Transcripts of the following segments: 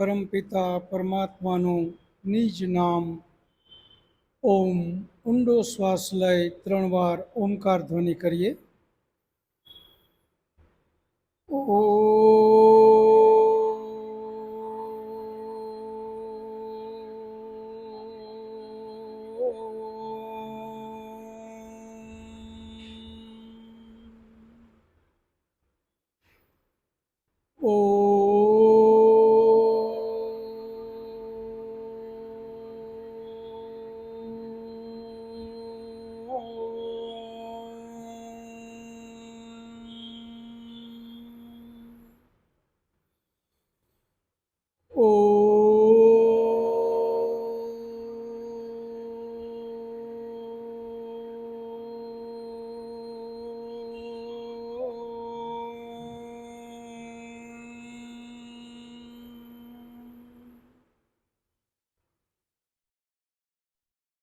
પરમપિતા પરમાત્માનું નિજ નામ ઓમ. ઊંડો શ્વાસ લઈ 3 વાર ઓમકાર ધ્વનિ કરીએ.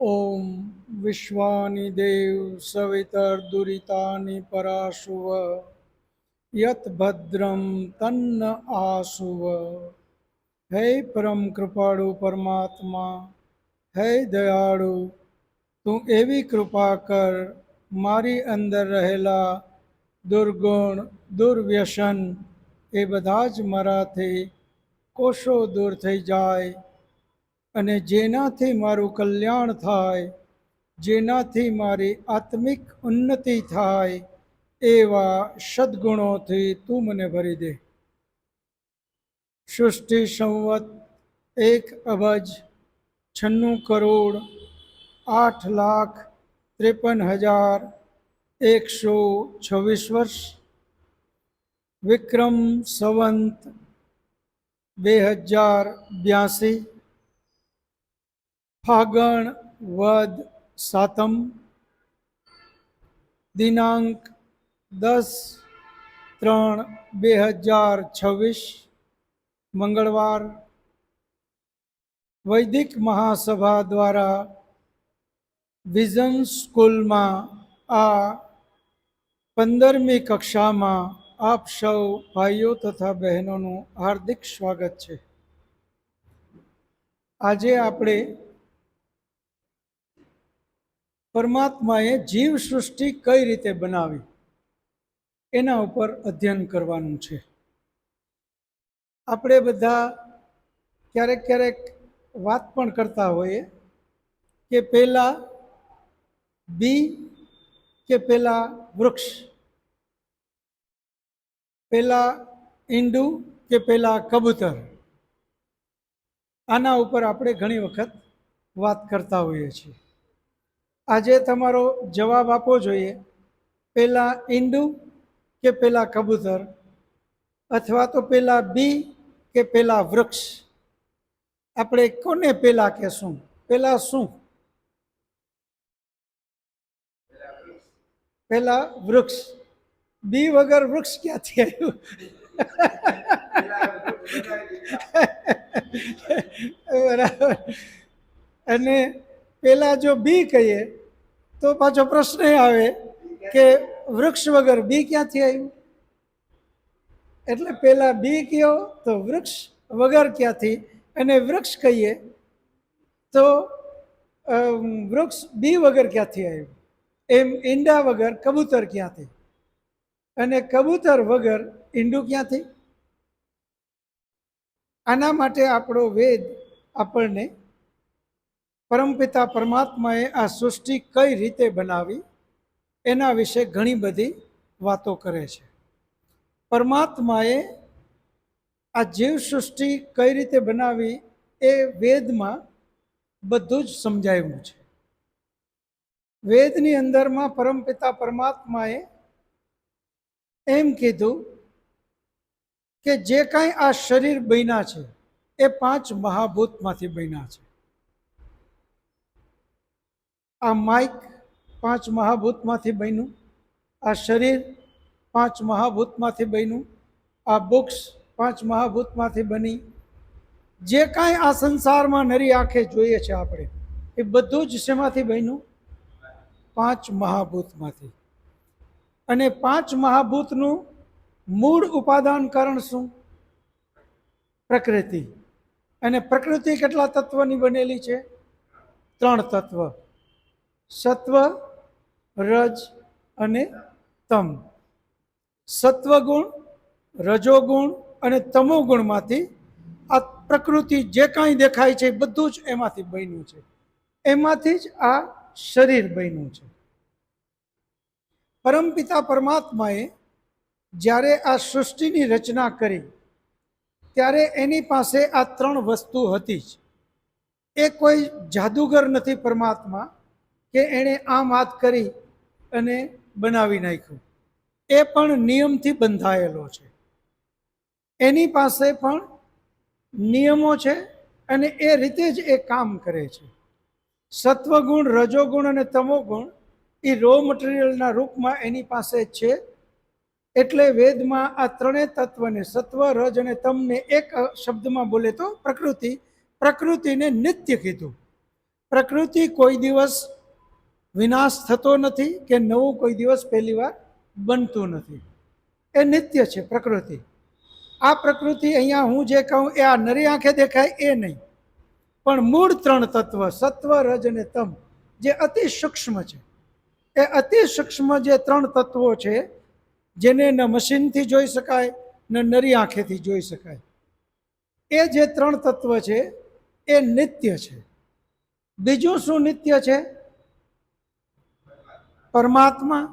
ઓમ વિશ્વાનિ દેવ સવિતર્દુરિતાનિ પરાશુવ યત ભદ્રમ તન્ન આશુવ. હે પરમ કૃપાળુ પરમાત્મા, હે દયાળુ, તું એવી કૃપા કર મારી અંદર રહેલા દુર્ગુણ દુર્વ્યસન એ બધા જ મારાથી કોષો દૂર થઈ જાય અને જેનાથી મારું કલ્યાણ થાય, જેનાથી મારી આત્મિક ઉન્નતિ થાય એવા સદ્ગુણોથી તું મને ભરી દે. સૃષ્ટિ સંવત 1,96,53,126 વર્ષ, વિક્રમ સંવત 2082, ફાગણ વદ સાતમ, દિનાંક 10/3/2026, મંગળવાર. વૈદિક મહાસભા દ્વારા વિઝન સ્કૂલમાં આ 15મી કક્ષામાં આપ સૌ ભાઈઓ તથા બહેનોનું હાર્દિક સ્વાગત છે. આજે આપણે પરમાત્માએ જીવ સૃષ્ટિ કઈ રીતે બનાવી એના ઉપર અધ્યયન કરવાનું છે. આપણે બધા ક્યારેક ક્યારેક વાત પણ કરતા હોઈએ કે પહેલા બી કે પહેલા વૃક્ષ, પહેલા ઈંડું કે પહેલા કબૂતર. આના ઉપર આપણે ઘણી વખત વાત કરતા હોઈએ છીએ. આજે તમારો જવાબ આપવો જોઈએ, પહેલા ઈંડું કે પહેલા કબૂતર, અથવા તો પહેલા બી કે પહેલા વૃક્ષ. આપણે કોને પહેલા કહેશું? પહેલા શું? પહેલા વૃક્ષ. બી વગર વૃક્ષ ક્યાંથી આવ્યું? બરાબર. અને પહેલા જો બી કહીએ તો પાછો પ્રશ્ન આવે કે વૃક્ષ વગર બી ક્યાંથી આવ્યું? એટલે પહેલા બી કયો તો વૃક્ષ વગર ક્યાંથી, અને વૃક્ષ કહીએ તો વૃક્ષ બી વગર ક્યાંથી આવ્યું? એમ ઈંડા વગર કબૂતર ક્યાંથી, અને કબૂતર વગર ઈંડું ક્યાંથી? આના માટે આપણો વેદ આપણને પરમપિતા પરમાત્માએ આ સૃષ્ટિ કઈ રીતે બનાવી એના વિશે ઘણી બધી વાતો કરે છે. પરમાત્માએ આ જીવ સૃષ્ટિ કઈ રીતે બનાવી એ વેદમાં બધું જ સમજાવ્યું છે. વેદની અંદરમાં પરમપિતા પરમાત્માએ એમ કીધું કે જે કાંઈ આ શરીર બન્યા છે એ 5 મહાભૂતમાંથી બન્યા છે. આ માઇક 5 મહાભૂતમાંથી બન્યું, આ શરીર 5 મહાભૂતમાંથી બન્યું, આ બુક્સ 5 મહાભૂતમાંથી બની. જે કાંઈ આ સંસારમાં નરી આંખે જોઈએ છે આપણે, એ બધું જ શેમાંથી બન્યું? 5 મહાભૂતમાંથી. અને 5 મહાભૂતનું મૂળ ઉપાદાન કારણ શું? પ્રકૃતિ. અને પ્રકૃતિ કેટલા તત્વની બનેલી છે? 3 તત્વ: સત્વ, રજ અને તમ. સત્વગુણ, રજોગુણ અને તમોગુણમાંથી આ પ્રકૃતિ જે કાંઈ દેખાય છે એ બધું જ એમાંથી બન્યું છે. એમાંથી જ આ શરીર બન્યું છે. પરમપિતા પરમાત્માએ જ્યારે આ સૃષ્ટિની રચના કરી ત્યારે એની પાસે આ 3 વસ્તુ હતી જ. એ કોઈ જાદુગર નથી પરમાત્મા કે એણે આમ હાથ કરી અને બનાવી નાખ્યું. એ પણ નિયમથી બંધાયેલો છે. એની પાસે પણ નિયમો છે અને એ રીતે જ એ કામ કરે છે. સત્વગુણ, રજોગુણ અને તમોગુણ એ રો મટીરિયલના રૂપમાં એની પાસે છે. એટલે વેદમાં આ 3 તત્વને, સત્વ, રજ અને તમને એક શબ્દમાં બોલે તો પ્રકૃતિ, પ્રકૃતિને નિત્ય કીધું. પ્રકૃતિ કોઈ દિવસ વિનાશ થતો નથી કે નવું કોઈ દિવસ પહેલી વાર બનતું નથી. એ નિત્ય છે પ્રકૃતિ. આ પ્રકૃતિ અહીંયા હું જે કહું એ આ નરી આંખે દેખાય એ નહીં, પણ મૂળ 3 તત્વ સત્વ, રજ અને તમ જે અતિ સૂક્ષ્મ છે, એ અતિ સૂક્ષ્મ જે 3 તત્વો છે જેને ન મશીનથી જોઈ શકાય ન નરી આંખેથી જોઈ શકાય, એ જે 3 તત્વ છે એ નિત્ય છે. બીજું શું નિત્ય છે? પરમાત્મા.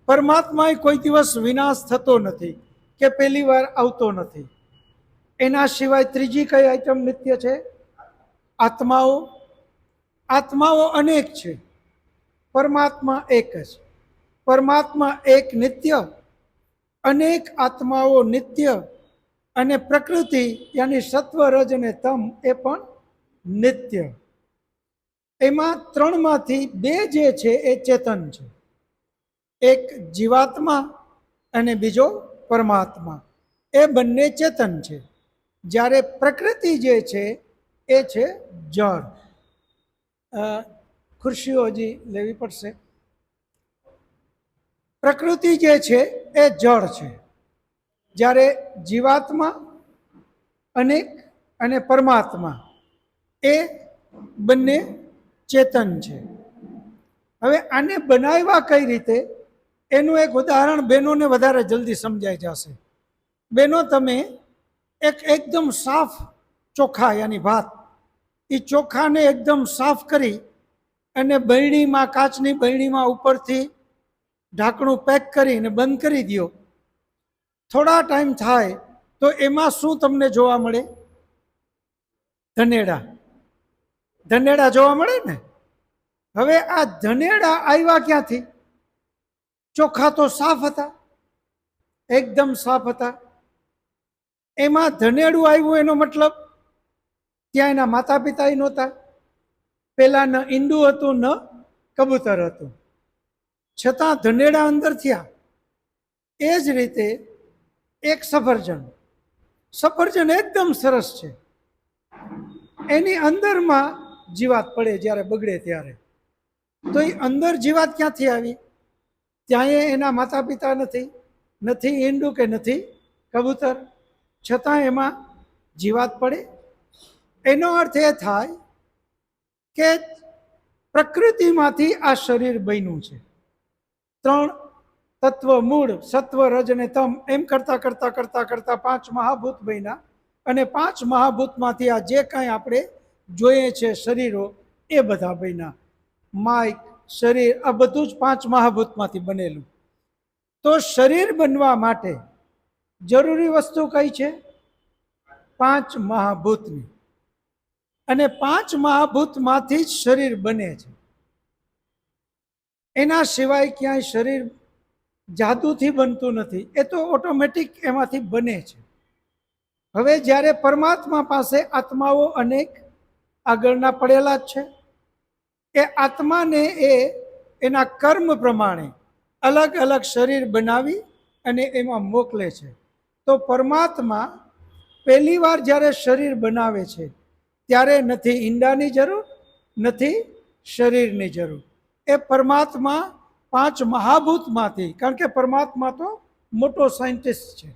પરમાત્મા કોઈ દિવસ વિનાશ થતો નથી કે પહેલી વાર આવતો નથી. એના સિવાય ત્રીજી કઈ આઈટમ નિત્ય છે? આત્માઓ. આત્માઓ અનેક છે, પરમાત્મા એક જ. પરમાત્મા એક નિત્ય, અનેક આત્માઓ નિત્ય, અને પ્રકૃતિ યાની સત્વ, રજ અને તમ એ પણ નિત્ય. એમાં 3માંથી 2 જે છે એ ચેતન છે. એક જીવાત્મા અને બીજો પરમાત્મા. એ બંને ચેતન છે. જ્યારે પ્રકૃતિ જે છે એ છે જળ. ખુરશીઓ હજી લેવી પડશે. પ્રકૃતિ જે છે એ જળ છે, જ્યારે જીવાત્મા અનેક અને પરમાત્મા એ બંને ચેતન છે. હવે આને બનાવ્યા કઈ રીતે એનું એક ઉદાહરણ બહેનોને વધારે જલ્દી સમજાઈ જશે. બહેનો, તમે એકદમ સાફ ચોખા યાની ભાત, એ ચોખાને એકદમ સાફ કરી અને બરણીમાં, કાચની બરણીમાં ઉપરથી ઢાંકણું પેક કરીને બંધ કરી દો. થોડા ટાઈમ થાય તો એમાં શું તમને જોવા મળે? ધનેડા. ધનેડા જોવા મળે ને? હવે આ ધનેડા આવ્યા ક્યાંથી? ચોખા તો સાફ હતા, એકદમ સાફ હતા. એમાં ધનેડું આવ્યું એનો મતલબ ત્યાં એના માતા પિતા નહોતા. પેલા ન ઈંડું હતું ન કબૂતર હતું, છતાં ધનેડા અંદર થયા. એ જ રીતે એક સફરજન. સફરજન એકદમ સરસ છે, એની અંદરમાં જીવાત પડે જ્યારે બગડે ત્યારે. તો એ અંદર જીવાત ક્યાંથી આવી? ત્યાં એના માતા પિતા નથી, નથી ઈંડું કે નથી કબૂતર, છતાં એમાં જીવાત પડે. એનો અર્થ એ થાય કે પ્રકૃતિમાંથી આ શરીર બન્યું છે. 3 તત્વ મૂળ સત્વ, રજ અને તમ એમ કરતા કરતા કરતા કરતા 5 મહાભૂત બન્યા, અને 5 મહાભૂતમાંથી આ જે કાંઈ આપણે જોઈએ છે શરીરો એ બધા બન્યા. માઇક, શરીર, આ બધું જ 5 મહાભૂતમાંથી બનેલું. તો શરીર બનવા માટે જરૂરી વસ્તુ કઈ છે? 5 મહાભૂતની. અને 5 મહાભૂતમાંથી જ શરીર બને છે. એના સિવાય ક્યાંય શરીર જાદુથી બનતું નથી, એ તો ઓટોમેટિક એમાંથી બને છે. હવે જ્યારે પરમાત્મા પાસે આત્માઓ અનેક આગળના પડેલા જ છે, એ આત્માને એ એના કર્મ પ્રમાણે અલગ અલગ શરીર બનાવી અને એમાં મોકલે છે. તો પરમાત્મા પહેલી વાર જ્યારે શરીર બનાવે છે ત્યારે નથી ઈંડાની જરૂર, નથી શરીરની જરૂર. એ પરમાત્મા 5 મહાભૂતમાંથી, કારણ કે પરમાત્મા તો મોટો સાયન્ટિસ્ટ છે,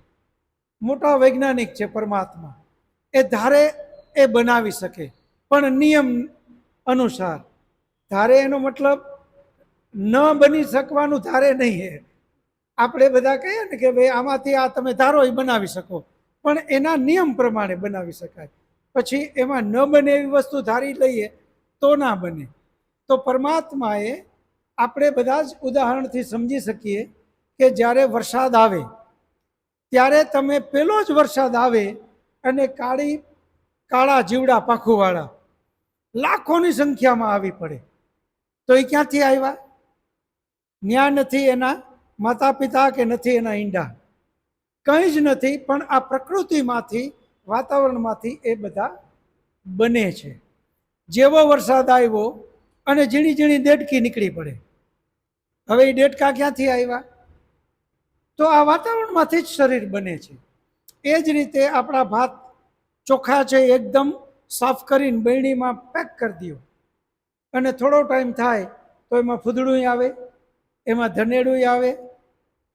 મોટા વૈજ્ઞાનિક છે પરમાત્મા. એ ધારે એ બનાવી શકે, પણ નિયમ અનુસાર. ધારે એનો મતલબ ન બની શકવાનું ધારે નહીં. આપણે બધા કહીએ ને કે ભાઈ આમાંથી આ તમે ધારો એ બનાવી શકો, પણ એના નિયમ પ્રમાણે બનાવી શકાય. પછી એમાં ન બને એવી વસ્તુ ધારી લઈએ તો ના બને. તો પરમાત્માએ આપણે બધા જ ઉદાહરણથી સમજી શકીએ કે જ્યારે વરસાદ આવે ત્યારે તમે પેલો જ વરસાદ આવે અને કાળા જીવડા પાંખુવાળા લાખોની સંખ્યામાં આવી પડે, તો એ ક્યાંથી આવ્યા? ન્યા નથી એના માતા પિતા કે નથી એના ઈંડા, કંઈ જ નથી, પણ આ પ્રકૃતિમાંથી, વાતાવરણમાંથી એ બધા બને છે. જેવો વરસાદ આવ્યો અને ઝીણી ઝીણી દેડકી નીકળી પડે. હવે એ દેડકા ક્યાંથી આવ્યા? તો આ વાતાવરણમાંથી જ શરીર બને છે. એ જ રીતે આપણા ભાત ચોખ્ખા છે, એકદમ સાફ કરીને બરણીમાં પેક કરી દો અને થોડો ટાઈમ થાય તો એમાં ફૂદડું આવે, એમાં ધનેડું આવે,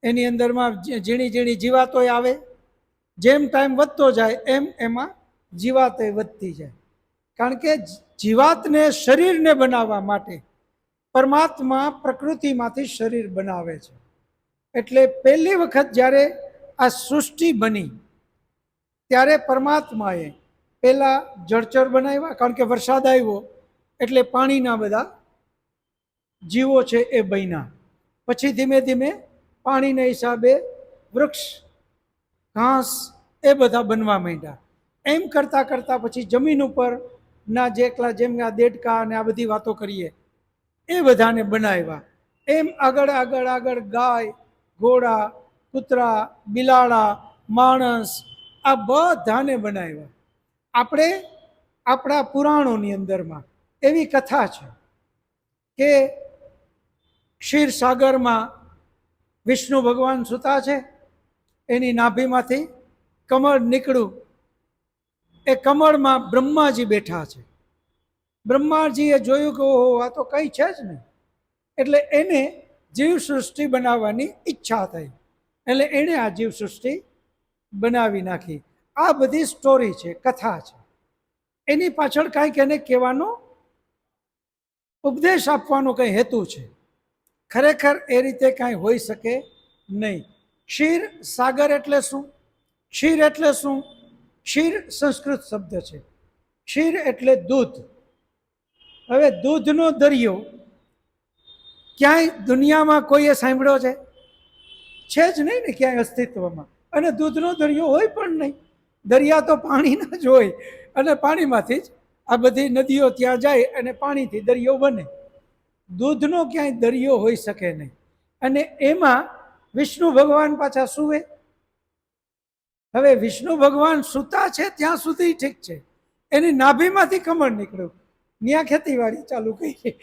એની અંદરમાં ઝીણી ઝીણી જીવાતો આવે. જેમ ટાઈમ વધતો જાય એમ એમાં જીવાત વધતી જાય. કારણ કે જીવાતને, શરીરને બનાવવા માટે પરમાત્મા પ્રકૃતિમાંથી શરીર બનાવે છે. એટલે પહેલી વખત જ્યારે આ સૃષ્ટિ બની ત્યારે પરમાત્માએ પહેલા જળચર બનાવ્યા, કારણ કે વરસાદ આવ્યો એટલે પાણીના બધા જીવો છે એ બન્યા. પછી ધીમે ધીમે પાણીના હિસાબે વૃક્ષ, ઘાસ એ બધા બનવા માંડ્યા. એમ કરતાં કરતાં પછી જમીન ઉપરના જેટલા, જેમ આ દેડકા અને આ બધી વાતો કરીએ એ બધાને બનાવ્યા. એમ આગળ આગળ આગળ ગાય, ઘોડા, કૂતરા, બિલાડા, માણસ, આ બધાને બનાવ્યા. આપણે આપણા પુરાણોની અંદરમાં એવી કથા છે કે ક્ષીરસાગરમાં વિષ્ણુ ભગવાન સૂતા છે, એની નાભીમાંથી કમળ નીકળ્યું. એ કમળમાં બ્રહ્માજી બેઠા છે. બ્રહ્માજીએ જોયું કે ઓહો, આ તો કંઈ છે જ નહીં. એટલે એને જીવ સૃષ્ટિ બનાવવાની ઈચ્છા થઈ, એટલે એણે આ જીવ સૃષ્ટિ બનાવી નાખી. આ બધી સ્ટોરી છે, કથા છે. એની પાછળ કાંઈક એને કહેવાનો, ઉપદેશ આપવાનો કંઈ હેતુ છે. ખરેખર એ રીતે કાંઈ હોઈ શકે નહીં. ક્ષીર સાગર એટલે શું? ક્ષીર એટલે શું? ક્ષીર સંસ્કૃત શબ્દ છે. ક્ષીર એટલે દૂધ. હવે દૂધનો દરિયો ક્યાંય દુનિયામાં કોઈએ સાંભળ્યો છે? છે જ નહીં ને ક્યાંય અસ્તિત્વમાં. અને દૂધનો દરિયો હોય પણ નહીં. દરિયા તો પાણીના જ હોય, અને પાણીમાંથી જ આ બધી નદીઓ ત્યાં જાય અને પાણીથી દરિયો બને. દૂધનો ક્યાંય દરિયો હોઈ શકે નહીં. અને એમાં વિષ્ણુ ભગવાન પાછા સૂવે. હવે વિષ્ણુ ભગવાન સૂતા છે ત્યાં સુધી ઠીક છે, એની નાભીમાંથી કમળ નીકળ્યું, ત્યાં ખેતીવાડી ચાલુ કરી.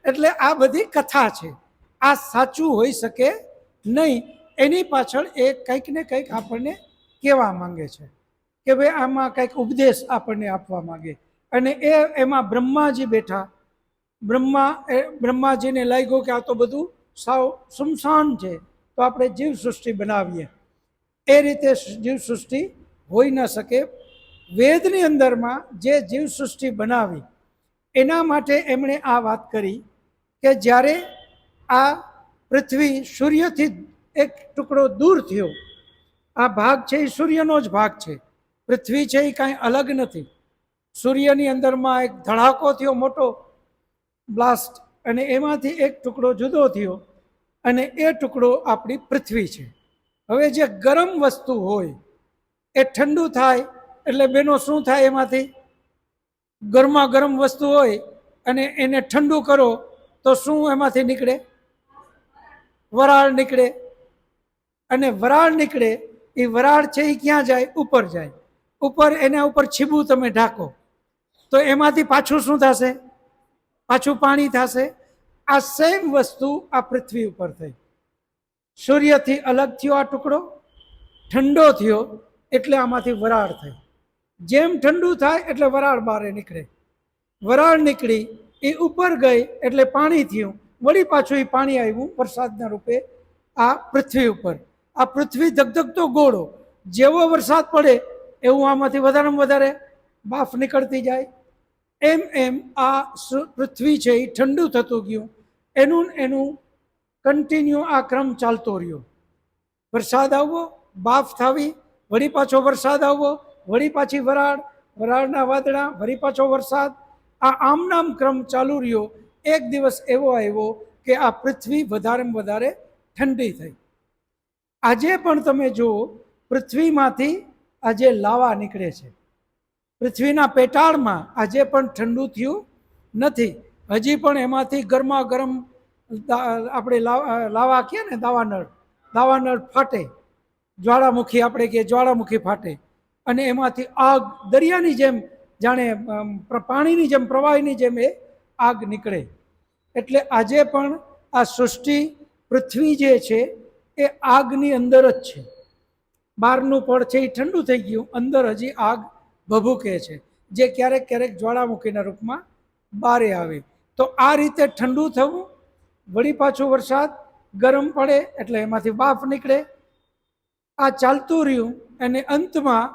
એટલે આ બધી કથા છે, આ સાચું હોઈ શકે નહીં. એની પાછળ એ કંઈક ને કંઈક આપણને કહેવા માંગે છે કે ભાઈ આમાં કંઈક ઉપદેશ આપણને આપવા માંગે. અને એમાં બ્રહ્માજી બેઠા. બ્રહ્માજીને લાગ્યું કે આ તો બધું સાવ સુમસાન છે, તો આપણે જીવ સૃષ્ટિ બનાવીએ. એ રીતે જીવ સૃષ્ટિ હોઈ ન શકે. વેદની અંદરમાં જે જીવ સૃષ્ટિ બનાવી એના માટે એમણે આ વાત કરી કે જ્યારે આ પૃથ્વી સૂર્યથી એક ટુકડો દૂર થયો, આ ભાગ છે એ સૂર્યનો જ ભાગ છે, પૃથ્વી છે એ કાંઈ અલગ નથી. સૂર્યની અંદરમાં એક ધડાકો થયો, મોટો બ્લાસ્ટ, અને એમાંથી એક ટુકડો જુદો થયો, અને એ ટુકડો આપણી પૃથ્વી છે. હવે જે ગરમ વસ્તુ હોય એ ઠંડુ થાય એટલે બેનો શું થાય? એમાંથી ગરમા ગરમ વસ્તુ હોય અને એને ઠંડુ કરો તો શું એમાંથી નીકળે? વરાળ નીકળે. અને વરાળ નીકળે, એ વરાળ છે એ ક્યાં જાય? ઉપર જાય. ઉપર એના ઉપર છીબું તમે ઢાંકો તો એમાંથી પાછું શું થશે? પાછું પાણી થશે. આ સેમ વસ્તુ આ પૃથ્વી ઉપર થઈ. સૂર્યથી અલગ થયો આ ટુકડો, ઠંડો થયો એટલે આમાંથી વરાળ થઈ. જેમ ઠંડુ થાય એટલે વરાળ બહાર નીકળે. વરાળ નીકળી, એ ઉપર ગઈ એટલે પાણી થયું, વળી પાછું એ પાણી આવ્યું વરસાદના રૂપે આ પૃથ્વી ઉપર. આ પૃથ્વી ધગધગતો ગોળો, જેવો વરસાદ પડે એવું આમાંથી વધારેમાં વધારે બાફ નીકળતી જાય. એમ એમ આ પૃથ્વી છે એ ઠંડુ થતું ગયું. એનું કન્ટિન્યુ આ ક્રમ ચાલતો રહ્યો. વરસાદ આવવો, બાફ થવી, વળી પાછો વરસાદ આવવો, વળી પાછી વરાળ, વરાળના વાદળા, વળી પાછો વરસાદ. આ આમનામ ક્રમ ચાલુ રહ્યો. એક દિવસ એવો આવ્યો કે આ પૃથ્વી વધારેમાં વધારે ઠંડી થઈ. આજે પણ તમે જુઓ, પૃથ્વીમાંથી આજે લાવા નીકળે છે. પૃથ્વીના પેટાળમાં આજે પણ ઠંડુ થયું નથી. હજી પણ એમાંથી ગરમા ગરમ આપણે લાવા કહીએ ને, દાવાનળ ફાટે, જ્વાળામુખી આપણે કહીએ જ્વાળામુખી ફાટે, અને એમાંથી આગ દરિયાની જેમ, જાણે પાણીની જેમ, પ્રવાહીની જેમ એ આગ નીકળે. એટલે આજે પણ આ સૃષ્ટિ, પૃથ્વી જે છે એ આગની અંદર જ છે. બહારનું પડ છે એ ઠંડુ થઈ ગયું, અંદર હજી આગ ભભૂકે છે, જે ક્યારેક ક્યારેક જ્વાળામુખીના રૂપમાં બારે આવે. તો આ રીતે ઠંડુ થવું, વળી પાછું વરસાદ, ગરમ પડે એટલે એમાંથી બાફ નીકળે. આ ચાલતું રહ્યું અને અંતમાં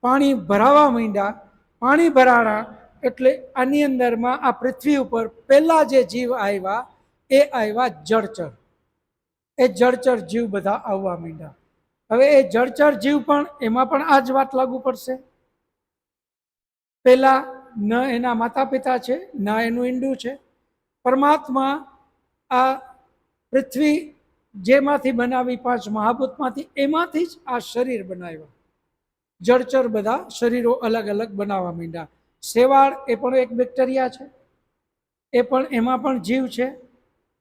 પાણી ભરાવા માંડ્યા. પાણી ભરાણા એટલે આની અંદરમાં આ પૃથ્વી ઉપર પહેલા જે જીવ આવ્યા એ આવ્યા જળચર. એ જળચર જીવ બધા આવવા માંડ્યા. હવે એ જળચર જીવ પણ, એમાં પણ આ જ વાત લાગુ પડશે. પેલા ન એના માતા પિતા છે, ના એનું ઈંડું છે. પરમાત્મા આ પૃથ્વી જેમાંથી બનાવી, 5 મહાભૂતમાંથી, એમાંથી જ આ શરીર બનાવ્યા. જળચર બધા શરીરો અલગ અલગ બનાવવા માંડ્યા. શેવાળ એ પણ એક બેક્ટેરિયા છે, એ પણ, એમાં પણ જીવ છે.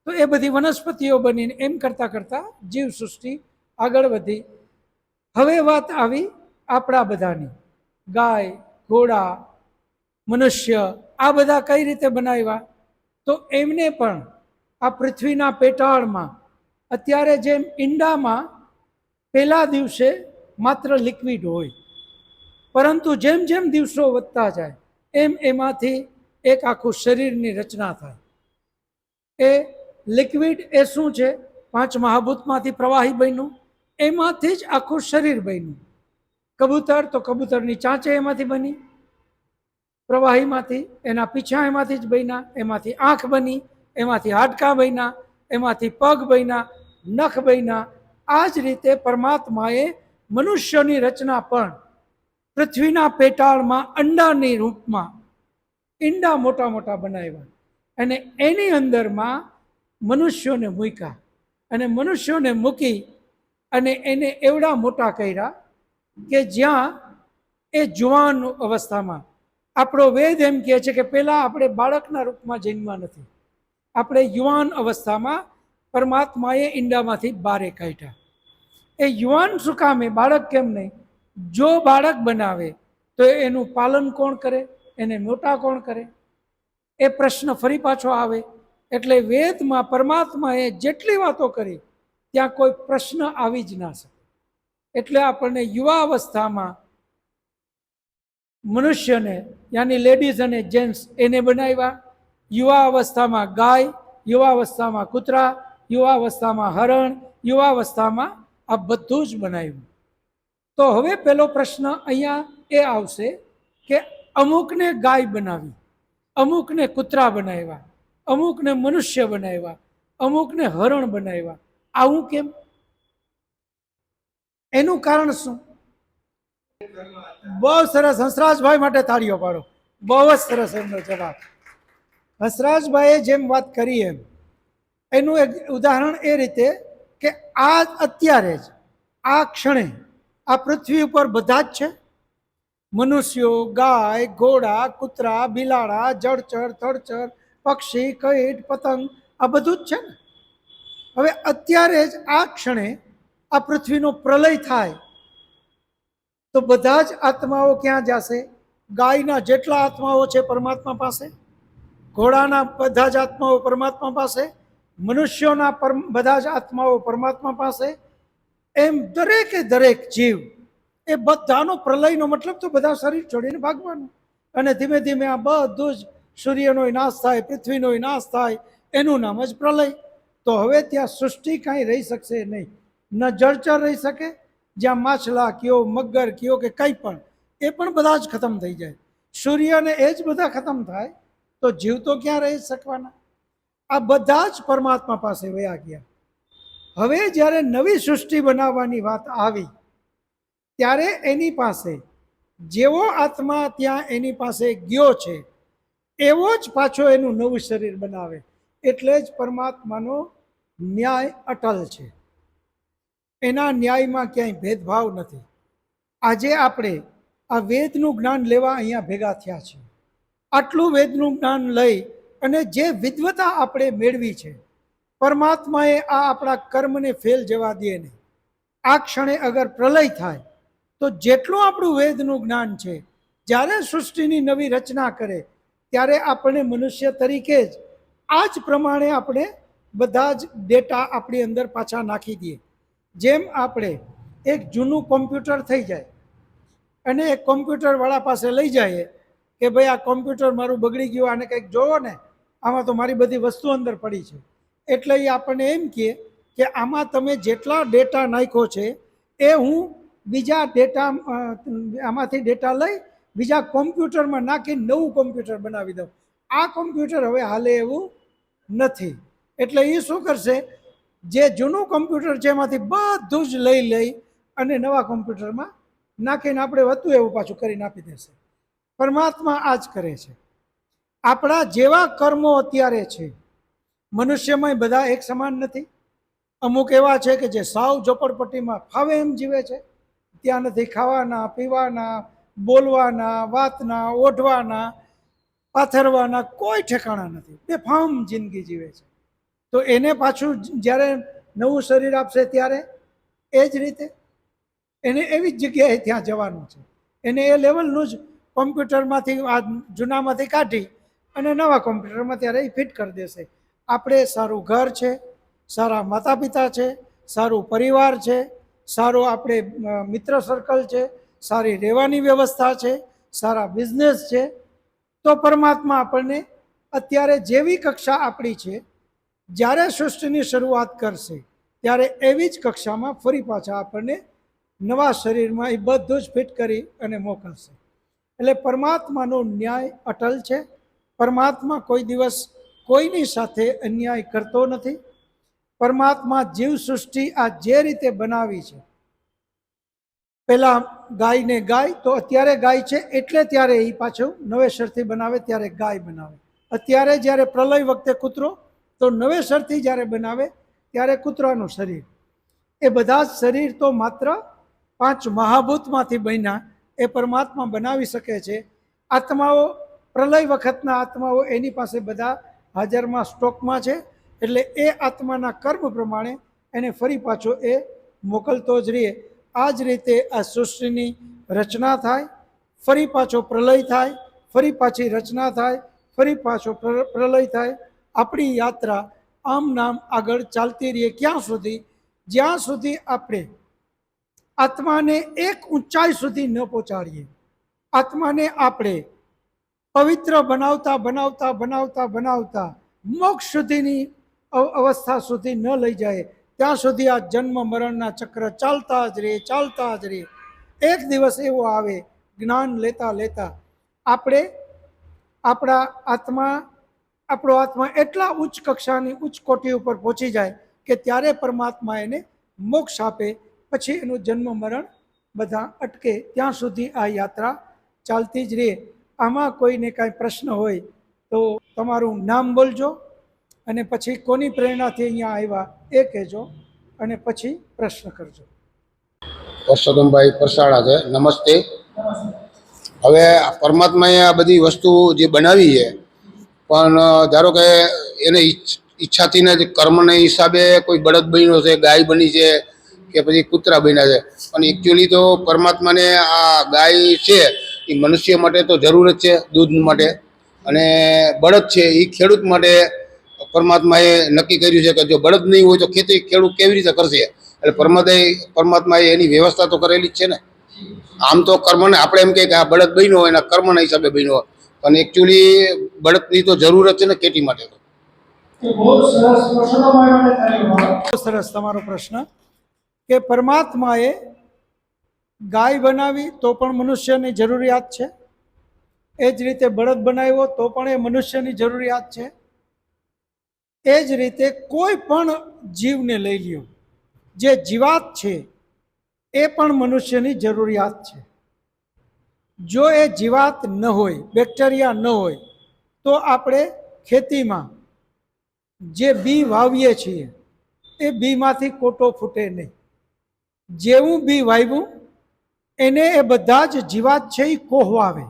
તો એ બધી વનસ્પતિઓ બનીને એમ કરતાં કરતાં જીવ સૃષ્ટિ આગળ વધી. હવે વાત આવી આપણા બધાની. ગાય, ઘોડા, મનુષ્ય, આ બધા કઈ રીતે બનાવ્યા? તો એમને પણ આ પૃથ્વીના પેટાળમાં અત્યારે જેમ ઈંડામાં પહેલા દિવસે માત્ર લિક્વિડ હોય, પરંતુ જેમ જેમ દિવસો વધતા જાય એમ એમાંથી એક આખું શરીરની રચના થાય. એ લિક્વિડ એ શું છે? 5 મહાભૂતમાંથી પ્રવાહી બન્યું, એમાંથી જ આખું શરીર બન્યું. કબૂતર, તો કબૂતરની ચાંચે એમાંથી બની, પ્રવાહીમાંથી. એના પીછા એમાંથી જ બન્યા, એમાંથી આંખ બની, એમાંથી હાડકાં બન્યા, એમાંથી પગ બન્યા, નખ બન્યા. આ જ રીતે પરમાત્માએ મનુષ્યની રચના પણ પૃથ્વીના પેટાળમાં અંડાની રૂપમાં ઈંડા મોટા મોટા બનાવ્યા, અને એની અંદરમાં મનુષ્યોને મૂક્યા. અને મનુષ્યોને મૂકી અને એને એવડા મોટા કર્યા કે જ્યાં એ જુવાન અવસ્થામાં, આપણો વેદ એમ કહે છે કે પહેલાં આપણે બાળકના રૂપમાં જન્મ્યા નથી, આપણે યુવાન અવસ્થામાં પરમાત્માએ ઈંડામાંથી બારે કાઢ્યા. એ યુવાન શું કામે, બાળક કેમ નહીં? જો બાળક બનાવે તો એનું પાલન કોણ કરે? એને મોટા કોણ કરે? એ પ્રશ્ન ફરી પાછો આવે. એટલે વેદમાં પરમાત્માએ જેટલી વાતો કરી ત્યાં કોઈ પ્રશ્ન આવી જ ના શકે. એટલે આપણને યુવા અવસ્થામાં મનુષ્યને, યાની લેડીઝ અને જેન્ટ્સ, એને બનાવ્યા. યુવા અવસ્થામાં ગાય, યુવા અવસ્થામાં કૂતરા, યુવા અવસ્થામાં હરણ, યુવા અવસ્થામાં આ બધું જ બનાવ્યું. તો હવે પેલો પ્રશ્ન અહીંયા એ આવશે કે અમુકને ગાય બનાવી, અમુકને કૂતરા બનાવ્યા, અમુકને મનુષ્ય બનાવ્યા, અમુકને હરણ બનાવ્યા. આવું કેમ? એનું કારણ શું? બહુ સરસ. હંસરાજભાઈ માટે તાળીઓ પાડો. બહુ જ સરસ એમનો જવાબ. હંસરાજભાઈએ જેમ વાત કરી એનું એક ઉદાહરણ એ રીતે કે આ અત્યારે જ, આ ક્ષણે આ પૃથ્વી ઉપર બધા જ છે. મનુષ્યો, ગાય, ઘોડા, કૂતરા, બિલાડા, જળચર, થડચર, પક્ષી, કીટ, પતંગ, આ બધું જ છે ને. હવે અત્યારે જ આ ક્ષણે આ પૃથ્વીનો પ્રલય થાય તો બધા જ આત્માઓ ક્યાં જશે? ગાયના જેટલા આત્માઓ છે પરમાત્મા પાસે, ઘોડાના બધા જ આત્માઓ પરમાત્મા પાસે, મનુષ્યોના બધા જ આત્માઓ પરમાત્મા પાસે. એમ દરેકે દરેક જીવ, એ બધાનો પ્રલયનો મતલબ તો બધા શરીર છોડીને ભાગવાનું. અને ધીમે ધીમે આ બધું જ, સૂર્યનો નાશ થાય, પૃથ્વીનો નાશ થાય, એનું નામ જ પ્રલય. તો હવે ત્યાં સૃષ્ટિ કાંઈ રહી શકશે નહીં. ન જળચર રહી શકે, જ્યાં માછલા કયો, મગર કયો કે કંઈ પણ, એ પણ બધા જ ખતમ થઈ જાય. સૂર્ય ને એ જ બધા ખતમ થાય તો જીવ તો ક્યાં રહી શકવાના? આ બધા જ પરમાત્મા પાસે વયા ગયા. હવે જ્યારે નવી સૃષ્ટિ બનાવવાની વાત આવી ત્યારે એની પાસે જેવો આત્મા ત્યાં એની પાસે ગયો છે એવો જ પાછો એનું નવું શરીર બનાવે. એટલે જ પરમાત્માનો ન્યાય અટલ છે. એના ન્યાયમાં ક્યાંય ભેદભાવ નથી. આજે આપણે આ વેદનું જ્ઞાન લેવા અહીંયા ભેગા થયા છીએ. આટલું વેદનું જ્ઞાન લઈ અને જે વિદ્વતા આપણે મેળવી છે, પરમાત્માએ આ આપણા કર્મને ફેલ જવા દે નહીં. આ ક્ષણે અગર પ્રલય થાય તો જેટલું આપણું વેદનું જ્ઞાન છે, જ્યારે સૃષ્ટિની નવી રચના કરે ત્યારે આપણે મનુષ્ય તરીકે જ આ જ પ્રમાણે આપણે બધા જ ડેટા આપણી અંદર પાછા નાખી દઈએ. જેમ આપણે એક જૂનું કોમ્પ્યુટર થઈ જાય અને એક કોમ્પ્યુટરવાળા પાસે લઈ જઈએ કે ભાઈ આ કોમ્પ્યુટર મારું બગડી ગયું, આને કંઈક જોવો ને, આમાં તો મારી બધી વસ્તુ અંદર પડી છે. એટલે એ આપણને એમ કહે કે આમાં તમે જેટલા ડેટા નાખ્યો છે એ હું બીજા ડેટા આમાંથી ડેટા લઈ બીજા કોમ્પ્યુટરમાં નાખી નવું કોમ્પ્યુટર બનાવી દઉં. આ કોમ્પ્યુટર હવે હાલે એવું નથી. એટલે એ શું કરશે, જે જૂનું કોમ્પ્યુટર છે એમાંથી બધું જ લઈ અને નવા કોમ્પ્યુટરમાં નાખીને આપણે હતું એવું પાછું કરીને આપી દેશે. પરમાત્મા આ જ કરે છે. આપણા જેવા કર્મો અત્યારે છે, મનુષ્યમાં બધા એક સમાન નથી. અમુક એવા છે કે જે સાવ ઝોપડપટ્ટીમાં ફાવે એમ જીવે છે, ત્યાં નથી ખાવાના, પીવાના, બોલવાના, વાતના, ઓઢવાના, પાથરવાના કોઈ ઠેકાણા નથી, બેફામ જિંદગી જીવે છે. તો એને પાછું જ્યારે નવું શરીર આપશે ત્યારે એ જ રીતે એને એવી જ જગ્યાએ ત્યાં જવાનું છે. એને એ લેવલનું જ કોમ્પ્યુટરમાંથી આ જૂનામાંથી કાઢી અને નવા કોમ્પ્યુટરમાં ત્યારે એ ફિટ કરી દેશે. આપણે સારું ઘર છે, સારા માતા પિતા છે, સારું પરિવાર છે, સારું આપણે મિત્ર સર્કલ છે, સારી રહેવાની વ્યવસ્થા છે, સારા બિઝનેસ છે, તો પરમાત્મા આપણને અત્યારે જેવી કક્ષા આપણી છે, જ્યારે સૃષ્ટિની શરૂઆત કરશે ત્યારે એવી જ કક્ષામાં ફરી પાછા આપણને નવા શરીરમાં એ બધું જ ફિટ કરી અને મોકલશે. એટલે પરમાત્માનો ન્યાય અટલ છે. પરમાત્મા કોઈ દિવસ કોઈની સાથે અન્યાય કરતો નથી. પરમાત્મા જીવ સૃષ્ટિ આ જે રીતે બનાવી છે, પેલા ગાયને ગાય તો અત્યારે ગાય છે એટલે ત્યારે એ પાછું નવેસરથી બનાવે ત્યારે ગાય બનાવે. અત્યારે જ્યારે પ્રલય વખતે કૂતરો, તો નવેસરથી જ્યારે બનાવે ત્યારે કૂતરાનું શરીર. એ બધા જ શરીર તો માત્ર 5 મહાભૂતમાંથી બન્યા. એ પરમાત્મા બનાવી શકે છે. આત્માઓ પ્રલય વખતના આત્માઓ એની પાસે બધા હાજરમાં સ્ટોકમાં છે. એટલે એ આત્માના કર્મ પ્રમાણે એને ફરી પાછો એ મોકલતો જ રહે. આ જ રીતે આ સૃષ્ટિની રચના થાય, ફરી પાછો પ્રલય થાય, ફરી પાછી રચના થાય, ફરી પાછો પ્રલય થાય. આપણી યાત્રા આમ નામ આગળ ચાલતી રહીએ ક્યાં સુધી? જ્યાં સુધી આપણે આત્માને એક ઊંચાઈ સુધી ન પહોંચાડીએ, આત્માને આપણે પવિત્ર બનાવતા બનાવતા બનાવતા બનાવતા મોક્ષ સુધીની અવસ્થા સુધી ન લઈ જાય, ત્યાં સુધી આ જન્મ મરણના ચક્ર ચાલતા જ રહે, ચાલતા જ રહે. એક દિવસ એવો આવે, જ્ઞાન લેતા લેતા આપણે આપણો આત્મા એટલા ઉચ્ચ કક્ષાની ઉચ્ચ કોટી ઉપર પહોંચી જાય કે ત્યારે પરમાત્મા એને મોક્ષ આપે. પછી એનું જન્મ મરણ બધા અટકે. ત્યાં સુધી આ યાત્રા ચાલતી જ રહે. આમાં કોઈને કાંઈ પ્રશ્ન હોય તો તમારું નામ બોલજો અને પછી કોની પ્રેરણાથી અહીંયા આવ્યા એ કહેજો અને પછી પ્રશ્ન કરજો. પરસોત્તમભાઈ પરસાળા છે. નમસ્તે. હવે પરમાત્માએ આ બધી વસ્તુ જે બનાવી છે, પણ ધારો કે એને ઈચ્છાથી ને કર્મના હિસાબે કોઈ બળદ બન્યો છે, ગાય બની છે કે પછી કૂતરા બન્યા છે. પણ એકચ્યુઅલી તો પરમાત્માને આ ગાય છે એ મનુષ્ય માટે તો જરૂર જ છે દૂધ માટે, અને બળદ છે એ ખેડૂત માટે પરમાત્માએ નક્કી કર્યું છે કે જો બળદ નહીં હોય તો ખેતી ખેડૂત કેવી રીતે કરશે? એટલે પરમાત્માએ એની વ્યવસ્થા તો કરેલી જ છે ને. આમ તો કર્મને આપણે એમ કહીએ કે આ બળદ બન્યો હોય એના કર્મના હિસાબે બન્યો, પણ એકચ્યુઅલી બળદની તો જરૂર જ છે ને ખેતી માટે. તો બહુ સરસ તમારો પ્રશ્ન કે પરમાત્માએ ગાય બનાવી તો પણ મનુષ્યની જરૂરિયાત છે, એ જ રીતે બળદ બનાવ્યો તો પણ એ મનુષ્યની જરૂરિયાત છે. એ જ રીતે કોઈ પણ જીવને લઈ લ્યો, જે જીવાત છે એ પણ મનુષ્યની જરૂરિયાત છે. જો એ જીવાત ન હોય, બેક્ટેરિયા ન હોય, તો આપણે ખેતીમાં જે બી વાવીએ છીએ એ બીમાંથી કોટો ફૂટે નહીં. જેવું બી વાવ્યું એને એ બધા જ જીવાત છે એ કોહવાવે,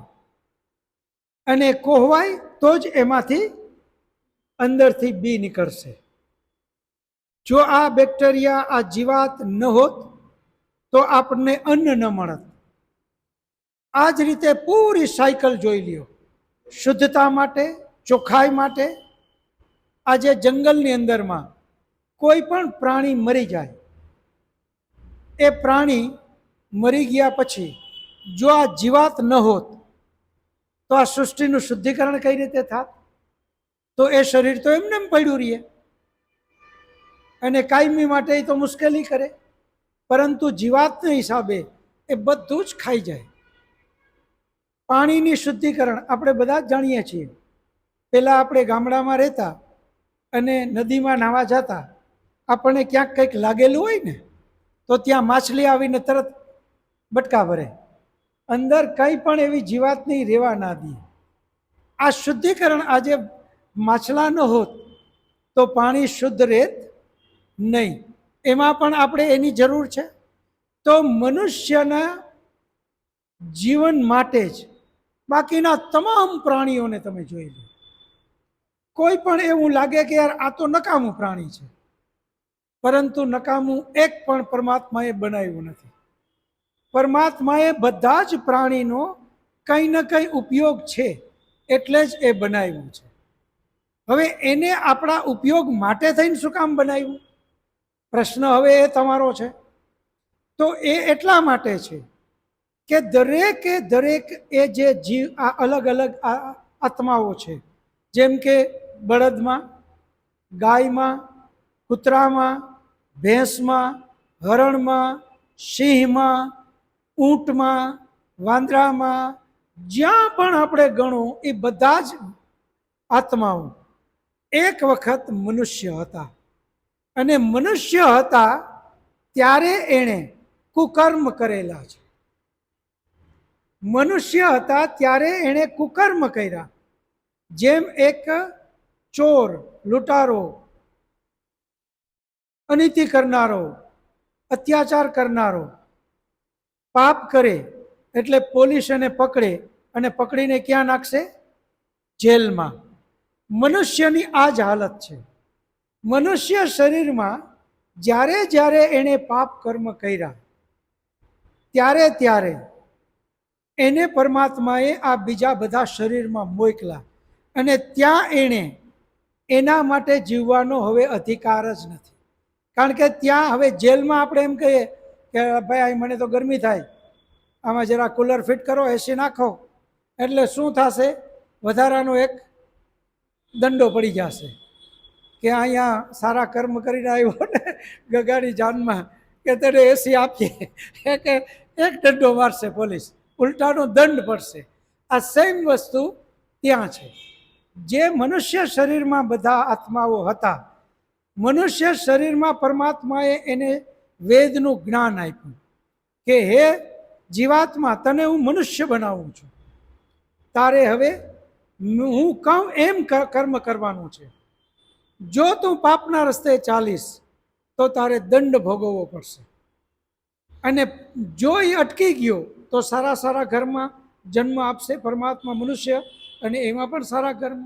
અને કોહવાય તો જ એમાંથી અંદરથી બી નીકળશે. જો આ બેક્ટેરિયા, આ જીવાત ન હોત તો આપણને અન્ન ન મળત. આ જ રીતે પૂરી સાયકલ જોઈ લ્યો. શુદ્ધતા માટે, ચોખ્ખાઈ માટે, આજે જંગલની અંદરમાં કોઈ પણ પ્રાણી મરી જાય, એ પ્રાણી મરી ગયા પછી જો આ જીવાત ન હોત તો આ સૃષ્ટિનું શુદ્ધિકરણ કઈ રીતે થાત? તો એ શરીર તો એમને એમ પડ્યું રહીએ અને કાયમી માટે તો મુશ્કેલી કરે. પરંતુ જીવાતના હિસાબે એ બધું જ ખાઈ જાય. પાણીની શુદ્ધિકરણ આપણે બધા જ જાણીએ છીએ. પહેલાં આપણે ગામડામાં રહેતા અને નદીમાં નાહવા જતા, આપણને ક્યાંક કંઈક લાગેલું હોય ને તો ત્યાં માછલી આવીને તરત બટકા ભરે. અંદર કંઈ પણ એવી જીવાત નહીં રહેવા ના દે. આ શુદ્ધિકરણ આજે માછલા ન હોત તો પાણી શુદ્ધ રહેત નહીં. એમાં પણ આપણે એની જરૂર છે. તો મનુષ્યના જીવન માટે જ બાકીના તમામ પ્રાણીઓને તમે જોઈ લો, કોઈ પણ એવું લાગે કે યાર આ તો નકામું પ્રાણી છે, પરંતુ નકામું એક પણ પરમાત્માએ બનાવ્યું નથી. પરમાત્માએ બધા જ પ્રાણીનો કંઈ ન કંઈ ઉપયોગ છે એટલે જ એ બનાવ્યું છે. હવે એને આપણા ઉપયોગ માટે થઈને શું કામ બનાવ્યું? પ્રશ્ન હવે એ તમારો છે. તો એ એટલા માટે છે કે દરેકે દરેક એ જે જીવ, આ અલગ અલગ આત્માઓ છે, જેમ કે બળદમાં, ગાયમાં, કૂતરામાં, ભેંસમાં, હરણમાં, સિંહમાં, ઊંટમાં, વાંદરામાં, જ્યાં પણ આપણે ગણો એ બધા જ આત્માઓ એક વખત મનુષ્ય હતા. અને મનુષ્ય હતા ત્યારે એણે કુકર્મ કરેલા છે. મનુષ્ય હતા ત્યારે એણે કુકર્મ કર્યા. જેમ એક ચોર, લૂંટારો, અનીતિ કરનારો, અત્યાચાર કરનારો પાપ કરે એટલે પોલીસ એને પકડે અને પકડીને ક્યાં નાખશે? જેલમાં. મનુષ્યની આ જ હાલત છે. મનુષ્ય શરીરમાં જ્યારે જ્યારે એણે પાપ કર્મ કર્યા ત્યારે ત્યારે એને પરમાત્માએ આ બીજા બધા શરીરમાં મોકલા, અને ત્યાં એણે એના માટે જીવવાનો હવે અધિકાર જ નથી. કારણ કે ત્યાં હવે જેલમાં આપણે એમ કહીએ કે ભાઈ મને તો ગરમી થાય, આમાં જરા કુલર ફિટ કરો, એસી નાખો, એટલે શું થશે? વધારાનો એક દંડો પડી જશે કે અહીંયા સારા કર્મ કરીને આવ્યો ને ગગાડી જાનમાં કે તને એસી આપીએ, કે એક દંડો મારશે પોલીસ, ઉલટાનો દંડ પડશે. આ સેમ વસ્તુ ત્યાં છે. જે મનુષ્ય શરીરમાં બધા આત્માઓ હતા, મનુષ્ય શરીરમાં પરમાત્માએ એને વેદનું જ્ઞાન આપ્યું કે હે જીવાત્મા, તને હું મનુષ્ય બનાવું છું, તારે હવે હું કહું એમ કર્મ કરવાનું છે. જો તું પાપના રસ્તે ચાલીશ તો તારે દંડ ભોગવવો પડશે, અને જો એ અટકી ગયો તો સારા સારા ઘરમાં જન્મ આપશે પરમાત્મા મનુષ્ય, અને એમાં પણ સારા કર્મ.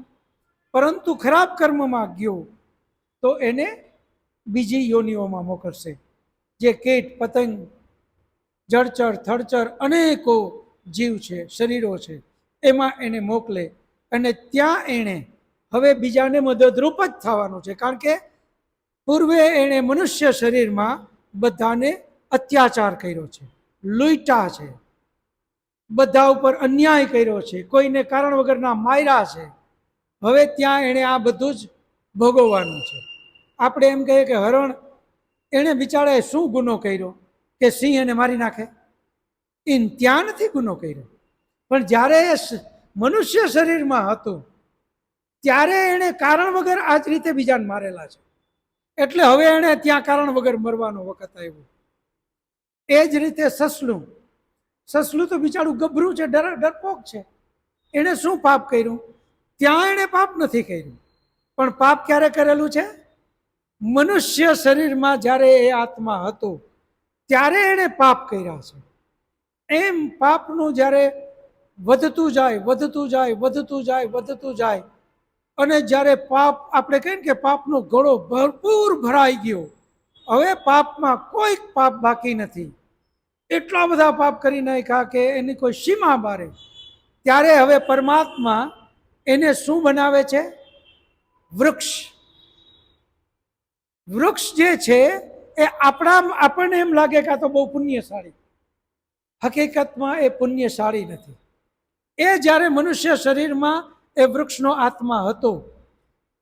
પરંતુ ખરાબ કર્મમાં ગયો તો એને બીજી યોનિઓમાં મોકલશે. જે કીટ, પતંગ, જળચર, થડચર અનેકો જીવ છે, શરીરો છે, એમાં એને મોકલે, અને ત્યાં એણે હવે બીજાને મદદરૂપ જ થવાનું છે. કારણ કે પૂર્વે એણે મનુષ્ય શરીરમાં બધાને અત્યાચાર કર્યો છે, લૂંટા છે, બધા ઉપર અન્યાય કર્યો છે, કોઈને કારણ વગરના માર્યા છે. હવે ત્યાં એણે આ બધું જ ભોગવવાનું છે. આપણે એમ કહીએ કે હરણ, એણે બિચારાએ શું ગુનો કર્યો કે સિંહ એને મારી નાખે? ત્યાં નથી ગુનો કર્યો, પણ જ્યારે એ મનુષ્ય શરીરમાં હતો ત્યારે એણે કારણ વગર આ જ રીતે બીજાને મારેલા છે. એટલે હવે એણે ત્યાં કારણ વગર મરવાનો વખત આવ્યો. એ જ રીતે સસલું તો બિચારું ગભરું છે, ડરપોક છે. એણે શું પાપ કર્યું? ત્યાં એણે પાપ નથી કર્યું, પણ પાપ ક્યારે કરેલું છે? મનુષ્ય શરીરમાં જ્યારે એ આત્મા હતો ત્યારે એણે પાપ કર્યા છે. એમ પાપનું જ્યારે વધતું જાય અને જ્યારે પાપ આપણે કહીએ ને કે પાપનો ઘડો ભરપૂર ભરાઈ ગયો, હવે પાપમાં કોઈ પાપ બાકી નથી, એટલા બધા પાપ કરી નાખ્યા કે એની કોઈ સીમા બારે, ત્યારે હવે પરમાત્મા એને શું બનાવે છે? વૃક્ષ જે છે એ આપણને એમ લાગે કે આ તો બહુ પુણ્યશાળી, હકીકતમાં એ પુણ્યશાળી નથી. એ જ્યારે મનુષ્ય શરીરમાં એ વૃક્ષનો આત્મા હતો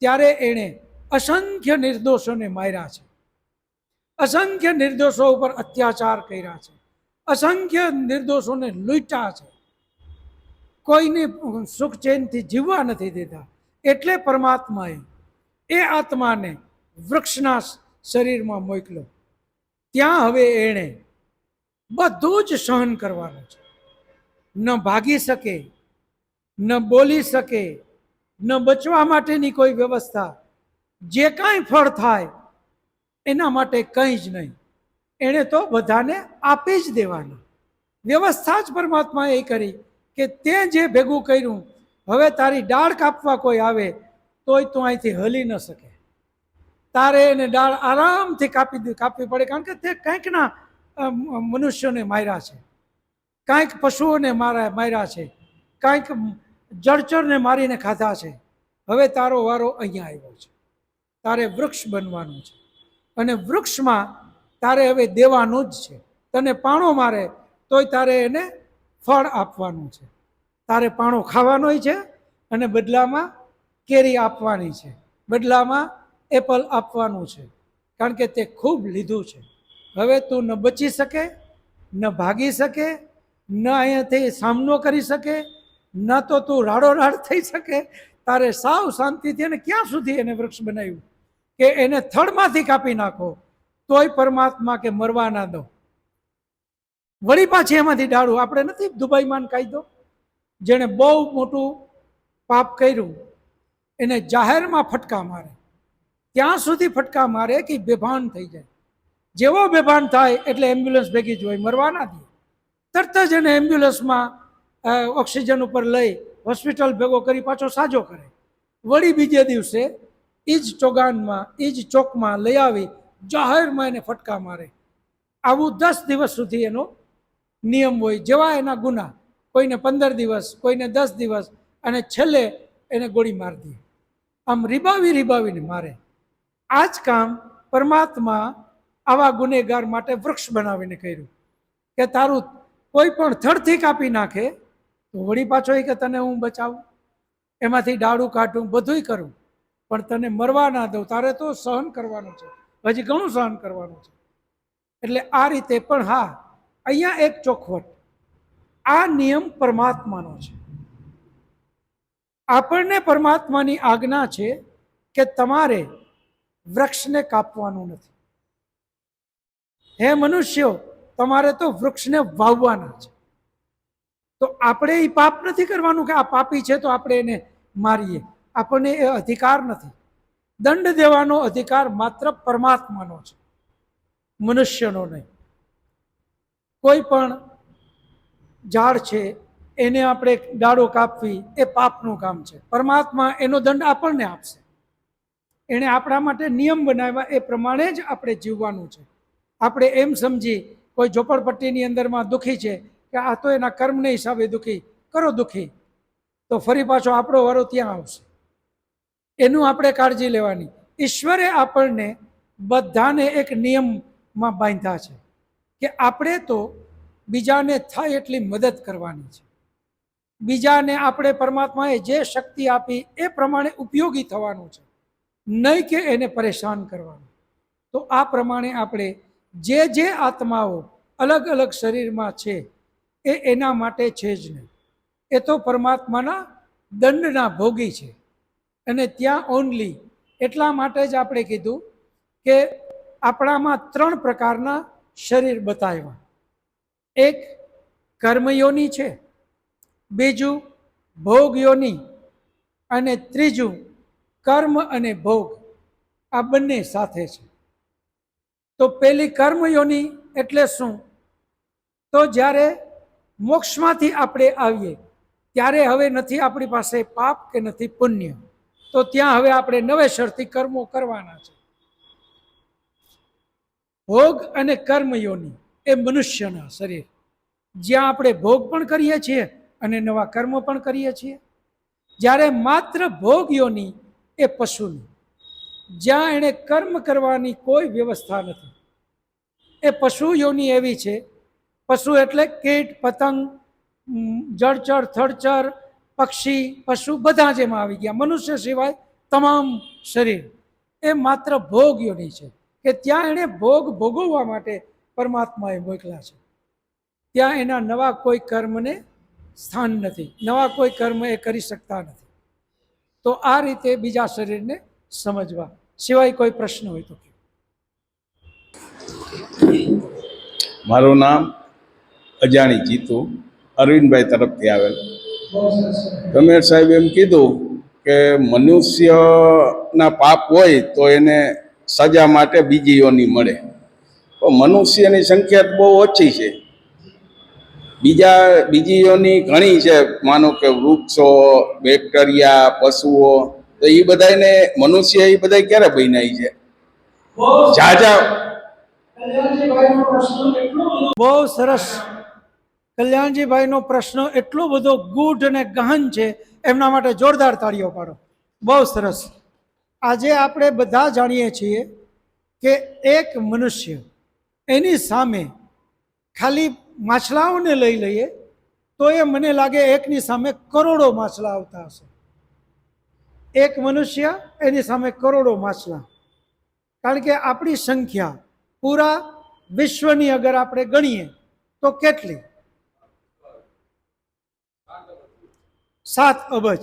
ત્યારે એણે અસંખ્ય નિર્દોષોને માર્યા છે, અસંખ્ય નિર્દોષો ઉપર અત્યાચાર કર્યા છે, અસંખ્ય નિર્દોષોને લૂંટ્યા છે, કોઈને સુખ ચેનથી જીવવા નથી દેતા. એટલે પરમાત્માએ એ આત્માને વૃક્ષના શરીરમાં મોકલ્યો. ત્યાં હવે એણે બધું જ સહન કરવાનું છે. ન ભાગી શકે, ન બોલી શકે, ન બચવા માટેની કોઈ વ્યવસ્થા. જે કાંઈ ફળ થાય એના માટે કંઈ જ નહીં, એણે તો બધાને આપી જ દેવાના. વ્યવસ્થા જ પરમાત્માએ એ કરી કે તે જે ભેગું કર્યું, હવે તારી ડાળ કાપવા કોઈ આવે તોય તું અહીંથી હલી ન શકે. તારે એને ડાળ આરામથી કાપવી પડે, કારણ કે તે કંઈકના મનુષ્યોને માર્યા છે, કાંઈક પશુઓને માર્યા છે, કાંઈક જળચરને મારીને ખાધા છે. હવે તારો વારો અહીંયા આવ્યો છે, તારે વૃક્ષ બનવાનું છે, અને વૃક્ષમાં તારે હવે દેવાનું જ છે. તને પાણો મારે તોય તારે એને ફળ આપવાનું છે, તારે પાણો ખાવાનોય છે, અને બદલામાં કેરી આપવાની છે, બદલામાં એપલ આપવાનું છે, કારણ કે તે ખૂબ લીધું છે. હવે તું ન બચી શકે, ન ભાગી શકે, ન અહીંયાથી સામનો કરી શકે, ન તો તું રાડોરાડ થઈ શકે. તારે સાવ શાંતિથી, અને ક્યાં સુધી એને વૃક્ષ બનાવ્યું કે એને થડમાંથી કાપી નાખો તોય પરમાત્મા કે મરવા ના દો. વળી પાછી એમાંથી ડાળું. આપણે નથી દુબઈમાં કાયદો, જેણે બહુ મોટું પાપ કર્યું એને જાહેરમાં ફટકા મારે, ત્યાં સુધી ફટકા મારે કે બેભાન થઈ જાય. જેવો બેભાન થાય એટલે એમ્બ્યુલન્સ ભેગી જ હોય, મરવા ના દે. તરત જ એને એમ્બ્યુલન્સમાં ઓક્સિજન ઉપર લઈ હોસ્પિટલ ભેગો કરી પાછો સાજો કરે. વળી બીજે દિવસે એ જ ચોગાનમાં, એ જ ચોકમાં લઈ આવી જાહેરમાં એને ફટકા મારે. આવું 10 દિવસ સુધી એનો નિયમ હોય. જેવા એના ગુના, કોઈને 15 દિવસ, કોઈને 10 દિવસ, અને છેલ્લે એને ગોળી મારી દે. આમ રીબાવીને મારે. આ જ કામ પરમાત્મા આવા ગુનેગાર માટે વૃક્ષ બનાવીને કર્યું કે તારું કોઈ પણ થડથી કાપી નાખે તો વળી પાછો કે તને હું બચાવું, એમાંથી ડાળું કાઢું, બધુંય કરું, પણ તને મરવા ના દઉં. તારે તો સહન કરવાનું છે, હજી ઘણું સહન કરવાનું છે. એટલે આ રીતે પણ હા, અહીંયા એક ચોખવટ, આ નિયમ પરમાત્માનો છે. આપણને પરમાત્માની આજ્ઞા છે કે તમારે વૃક્ષને કાપવાનું નથી. હે મનુષ્યો, તમારે તો વૃક્ષને વાવવાના છે. તો આપણે એ પાપ નથી કરવાનું કે આ પાપી છે તો આપણે એને મારીએ. આપણને એ અધિકાર નથી. દંડ દેવાનો અધિકાર માત્ર પરમાત્માનો છે, મનુષ્યનો નહીં. કોઈ પણ ઝાડ છે એને આપણે ડાળો કાપવી એ પાપનું કામ છે. પરમાત્મા એનો દંડ આપણને આપશે. એણે આપણા માટે નિયમ બનાવ્યા, એ પ્રમાણે જ આપણે જીવવાનું છે. આપણે એમ સમજી કોઈ ઝોપડપટ્ટીની અંદરમાં દુઃખી છે કે આ તો એના કર્મને હિસાબે દુઃખી, કરો દુઃખી, તો ફરી પાછો આપણો વારો ત્યાં આવશે. એનું આપણે કાળજી લેવાની. ઈશ્વરે આપણને બધાને એક નિયમમાં બાંધ્યા છે કે આપણે તો બીજાને થાય એટલી મદદ કરવાની છે. બીજાને આપણે પરમાત્માએ જે શક્તિ આપી એ પ્રમાણે ઉપયોગી થવાનું છે, નહીં કે એને પરેશાન કરવાનું. તો આ પ્રમાણે આપણે જે આત્માઓ અલગ અલગ શરીરમાં છે એ એના માટે છે જ નહીં. એ તો પરમાત્માના દંડના ભોગી છે. અને ત્યાં ઓનલી એટલા માટે જ આપણે કીધું કે આપણામાં 3 પ્રકારના શરીર બતાવ્યા. એક કર્મયોની છે, બીજું ભોગયોની, અને ત્રીજું કર્મ અને ભોગ આ બંને સાથે છે. તો પેલી કર્મયોની એટલે શું? તો જ્યારે મોક્ષમાંથી આપણે આવીએ ત્યારે હવે નથી આપણી પાસે પાપ કે નથી પુણ્ય, તો ત્યાં હવે આપણે નવેસરથી કર્મો કરવાના છે. ભોગ અને કર્મયોની એ મનુષ્યના શરીર, જ્યાં આપણે ભોગ પણ કરીએ છીએ અને નવા કર્મ પણ કરીએ છીએ. જ્યારે માત્ર ભોગ યોની એ પશુની, જ્યાં એણે કર્મ કરવાની કોઈ વ્યવસ્થા નથી. એ પશુ યોની એવી છે, પશુ એટલે કીટ પતંગ, જળચર થડચર, પક્ષી, પશુ બધા જ એમાં આવી ગયા, મનુષ્ય સિવાય તમામ શરીર એ માત્ર ભોગ યોની છે, કે ત્યાં એણે ભોગ ભોગવવા માટે પરમાત્માએ મોકલ્યા છે. ત્યાં એના નવા કોઈ કર્મને સ્થાન નથી, નવા કોઈ કર્મ એ કરી શકતા નથી. તો આ રીતે બીજા શરીરને સમજવા. સિવાય કોઈ પ્રશ્ન હોય તો. મારું નામ અજાણી જીતુ, અરવિંદભાઈ તરફથી આવેલ. તમે સાહેબ એમ કીધું કે મનુષ્યના પાપ હોય તો એને સજા માટે બીજી યોની મળે, તો મનુષ્યની સંખ્યા બહુ ઓછી છે. બીજી યોની ઘણી છે, માનો કે વૃક્ષો, બેક્ટેરિયા, પશુઓ, તો એ બધાને મનુષ્ય એ બધા ક્યારે બન્યા છે? ઝાઝા. બહુ સરસ. કલ્યાણજીભાઈનો પ્રશ્ન એટલો બધો ગૂઢ અને ગહન છે, એમના માટે જોરદાર તાળીઓ પાડો. બહુ સરસ. આજે આપણે બધા જાણીએ છીએ કે એક મનુષ્ય, એની સામે ખાલી માછલાઓને લઈ લઈએ તો એ મને લાગે એકની સામે કરોડો માછલા આવતા હશે. એક મનુષ્ય એની સામે કરોડો માછલા. કારણ કે આપણી સંખ્યા પૂરા વિશ્વની અગર આપણે ગણીએ તો કેટલી? 7 અબજ.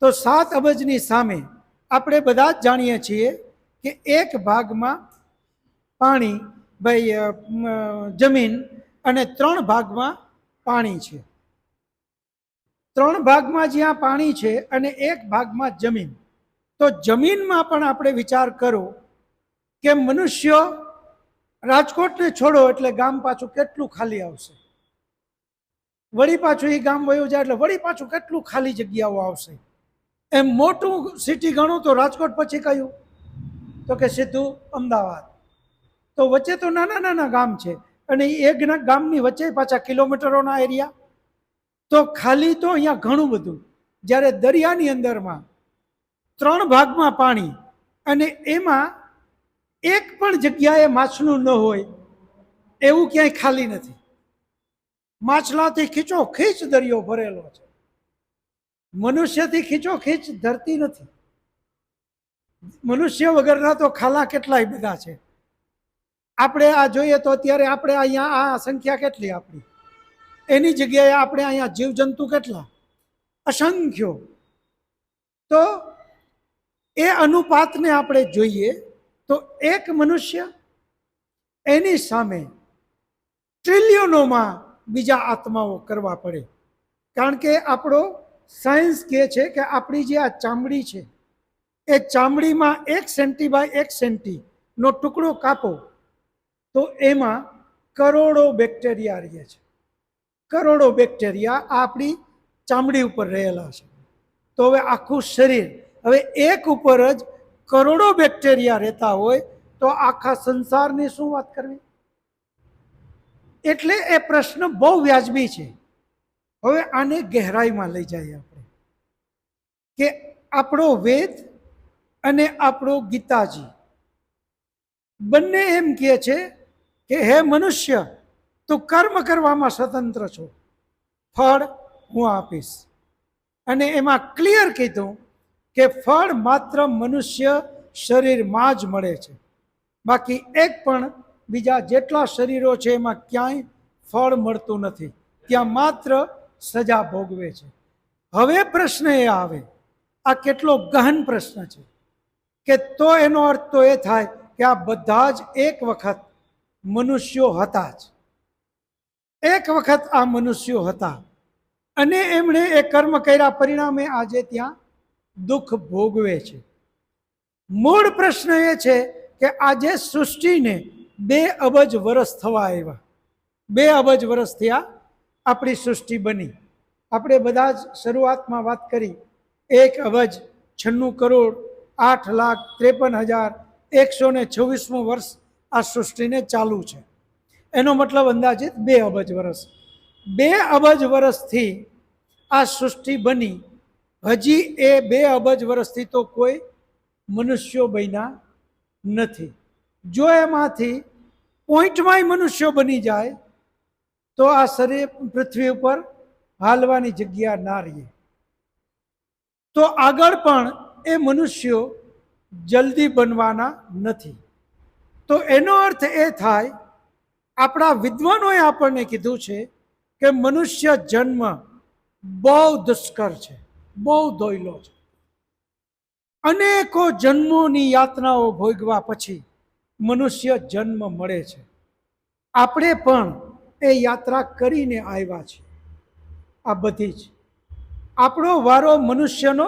તો 7 અબજની સામે આપણે બધા જ જાણીએ છીએ કે એક ભાગમાં પાણી, ભાઈ જમીન, અને 3 ભાગમાં પાણી છે. 3 ભાગમાં જ્યાં પાણી છે અને 1 ભાગમાં જમીન, તો જમીનમાં પણ આપણે વિચાર કરો કે મનુષ્યો, રાજકોટને છોડો એટલે ગામ પાછું કેટલું ખાલી આવશે, વળી પાછું એ ગામ વયું જાય એટલે વળી પાછું કેટલું ખાલી જગ્યાઓ આવશે. એમ મોટું સિટી ગણો તો રાજકોટ પછી કયું? તો કે સીધું અમદાવાદ. તો વચ્ચે તો નાના નાના ગામ છે, અને એક ગામની વચ્ચે પાછા કિલોમીટરોના એરિયા. તો ખાલી તો અહીંયા ઘણું બધું. જ્યારે દરિયાની અંદરમાં 3 ભાગમાં પાણી, અને એમાં એક પણ જગ્યાએ માછલું ન હોય એવું ક્યાંય ખાલી નથી. માછલાથી ખીચો ખીચ દરિયો ભરેલો છે, મનુષ્યથી ખીચો ખીચ ધરતી નથી. મનુષ્ય વગરના તો ખાલા કેટલાય બધા છે. આપણે આ જોઈએ તો અત્યારે આપણે અહીંયા આ સંખ્યા કેટલી આપણી, એની જગ્યાએ આપણે અહીંયા જીવજંતુ કેટલા? અસંખ્યો. તો એ અનુપાતને આપણે જોઈએ તો એક મનુષ્ય, એની સામે ટ્રિલિયનોમાં બીજા આત્માઓ કરવા પડે. કારણ કે આપણો સાયન્સ કહે છે કે આપણી જે આ ચામડી છે, એ ચામડીમાં 1 સેન્ટી બાય 1 સેન્ટીનો ટુકડો કાપો તો એમાં કરોડો બેક્ટેરિયા રહે છે. કરોડો બેક્ટેરિયા આપણી ચામડી ઉપર રહેલા છે. તો હવે આખું શરીર, હવે એક ઉપર જ કરોડો બેક્ટેરિયા રહેતા હોય તો આખા સંસારની શું વાત કરવી? એટલે એ પ્રશ્ન બહુ વ્યાજબી છે. હવે આને ગહેરાઈમાં લઈ જઈએ આપણે, કે આપણો વેદ અને આપણો ગીતાજી બંને એમ કહે છે કે હે મનુષ્ય, તું કર્મ કરવામાં સ્વતંત્ર છો, ફળ હું આપીશ. અને એમાં ક્લિયર કીધું કે ફળ માત્ર મનુષ્ય શરીરમાં જ મળે છે, બાકી એક પણ બીજા જેટલા શરીરો છે એમાં ક્યાંય ફળ મળતું નથી. ત્યાં માત્ર સજા ભોગવે છે. હવે પ્રશ્ન એ આવે, આ કેટલો ગહન પ્રશ્ન છે, કે તો એનો અર્થ તો એ થાય કે આ બધા જ એક વખત મનુષ્યો હતા જ, એક વખત આ મનુષ્યો હતા અને એમણે એ કર્મ કર્યા પરિણામે આજે ત્યાં દુઃખ ભોગવે છે. મૂળ પ્રશ્ન એ છે કે આજે સૃષ્ટિને 2 અબજ વર્ષ થવા આવ્યા. 2 અબજ વર્ષ થયા આપણી સૃષ્ટિ બની. આપણે બધા જ શરૂઆતમાં વાત કરી 1,96,08,53,126 વર્ષ આ સૃષ્ટિને ચાલુ છે. એનો મતલબ અંદાજિત 2 અબજ વર્ષ. 2 અબજ વર્ષથી આ સૃષ્ટિ બની. હજી એ 2 અબજ વર્ષથી તો કોઈ મનુષ્યો બન્યા નથી. જો એમાંથી પોઈન્ટમાંય મનુષ્યો બની જાય તો આ શરીર પૃથ્વી ઉપર હાલવાની જગ્યા ના રહે. તો આગળ પણ એ મનુષ્યો જલ્દી બનવાના નથી. તો એનો અર્થ એ થાય, આપણા વિદ્વાનોએ આપણને કીધું છે કે મનુષ્ય જન્મ બહુ દુષ્કર છે, બહુ દોયલો છે. અનેકો જન્મોની યાતનાઓ ભોગવા પછી મનુષ્ય જન્મ મળે છે. આપણે પણ એ યાત્રા કરીને આવ્યા છીએ. આ બધી જ આપણો વારો મનુષ્યનો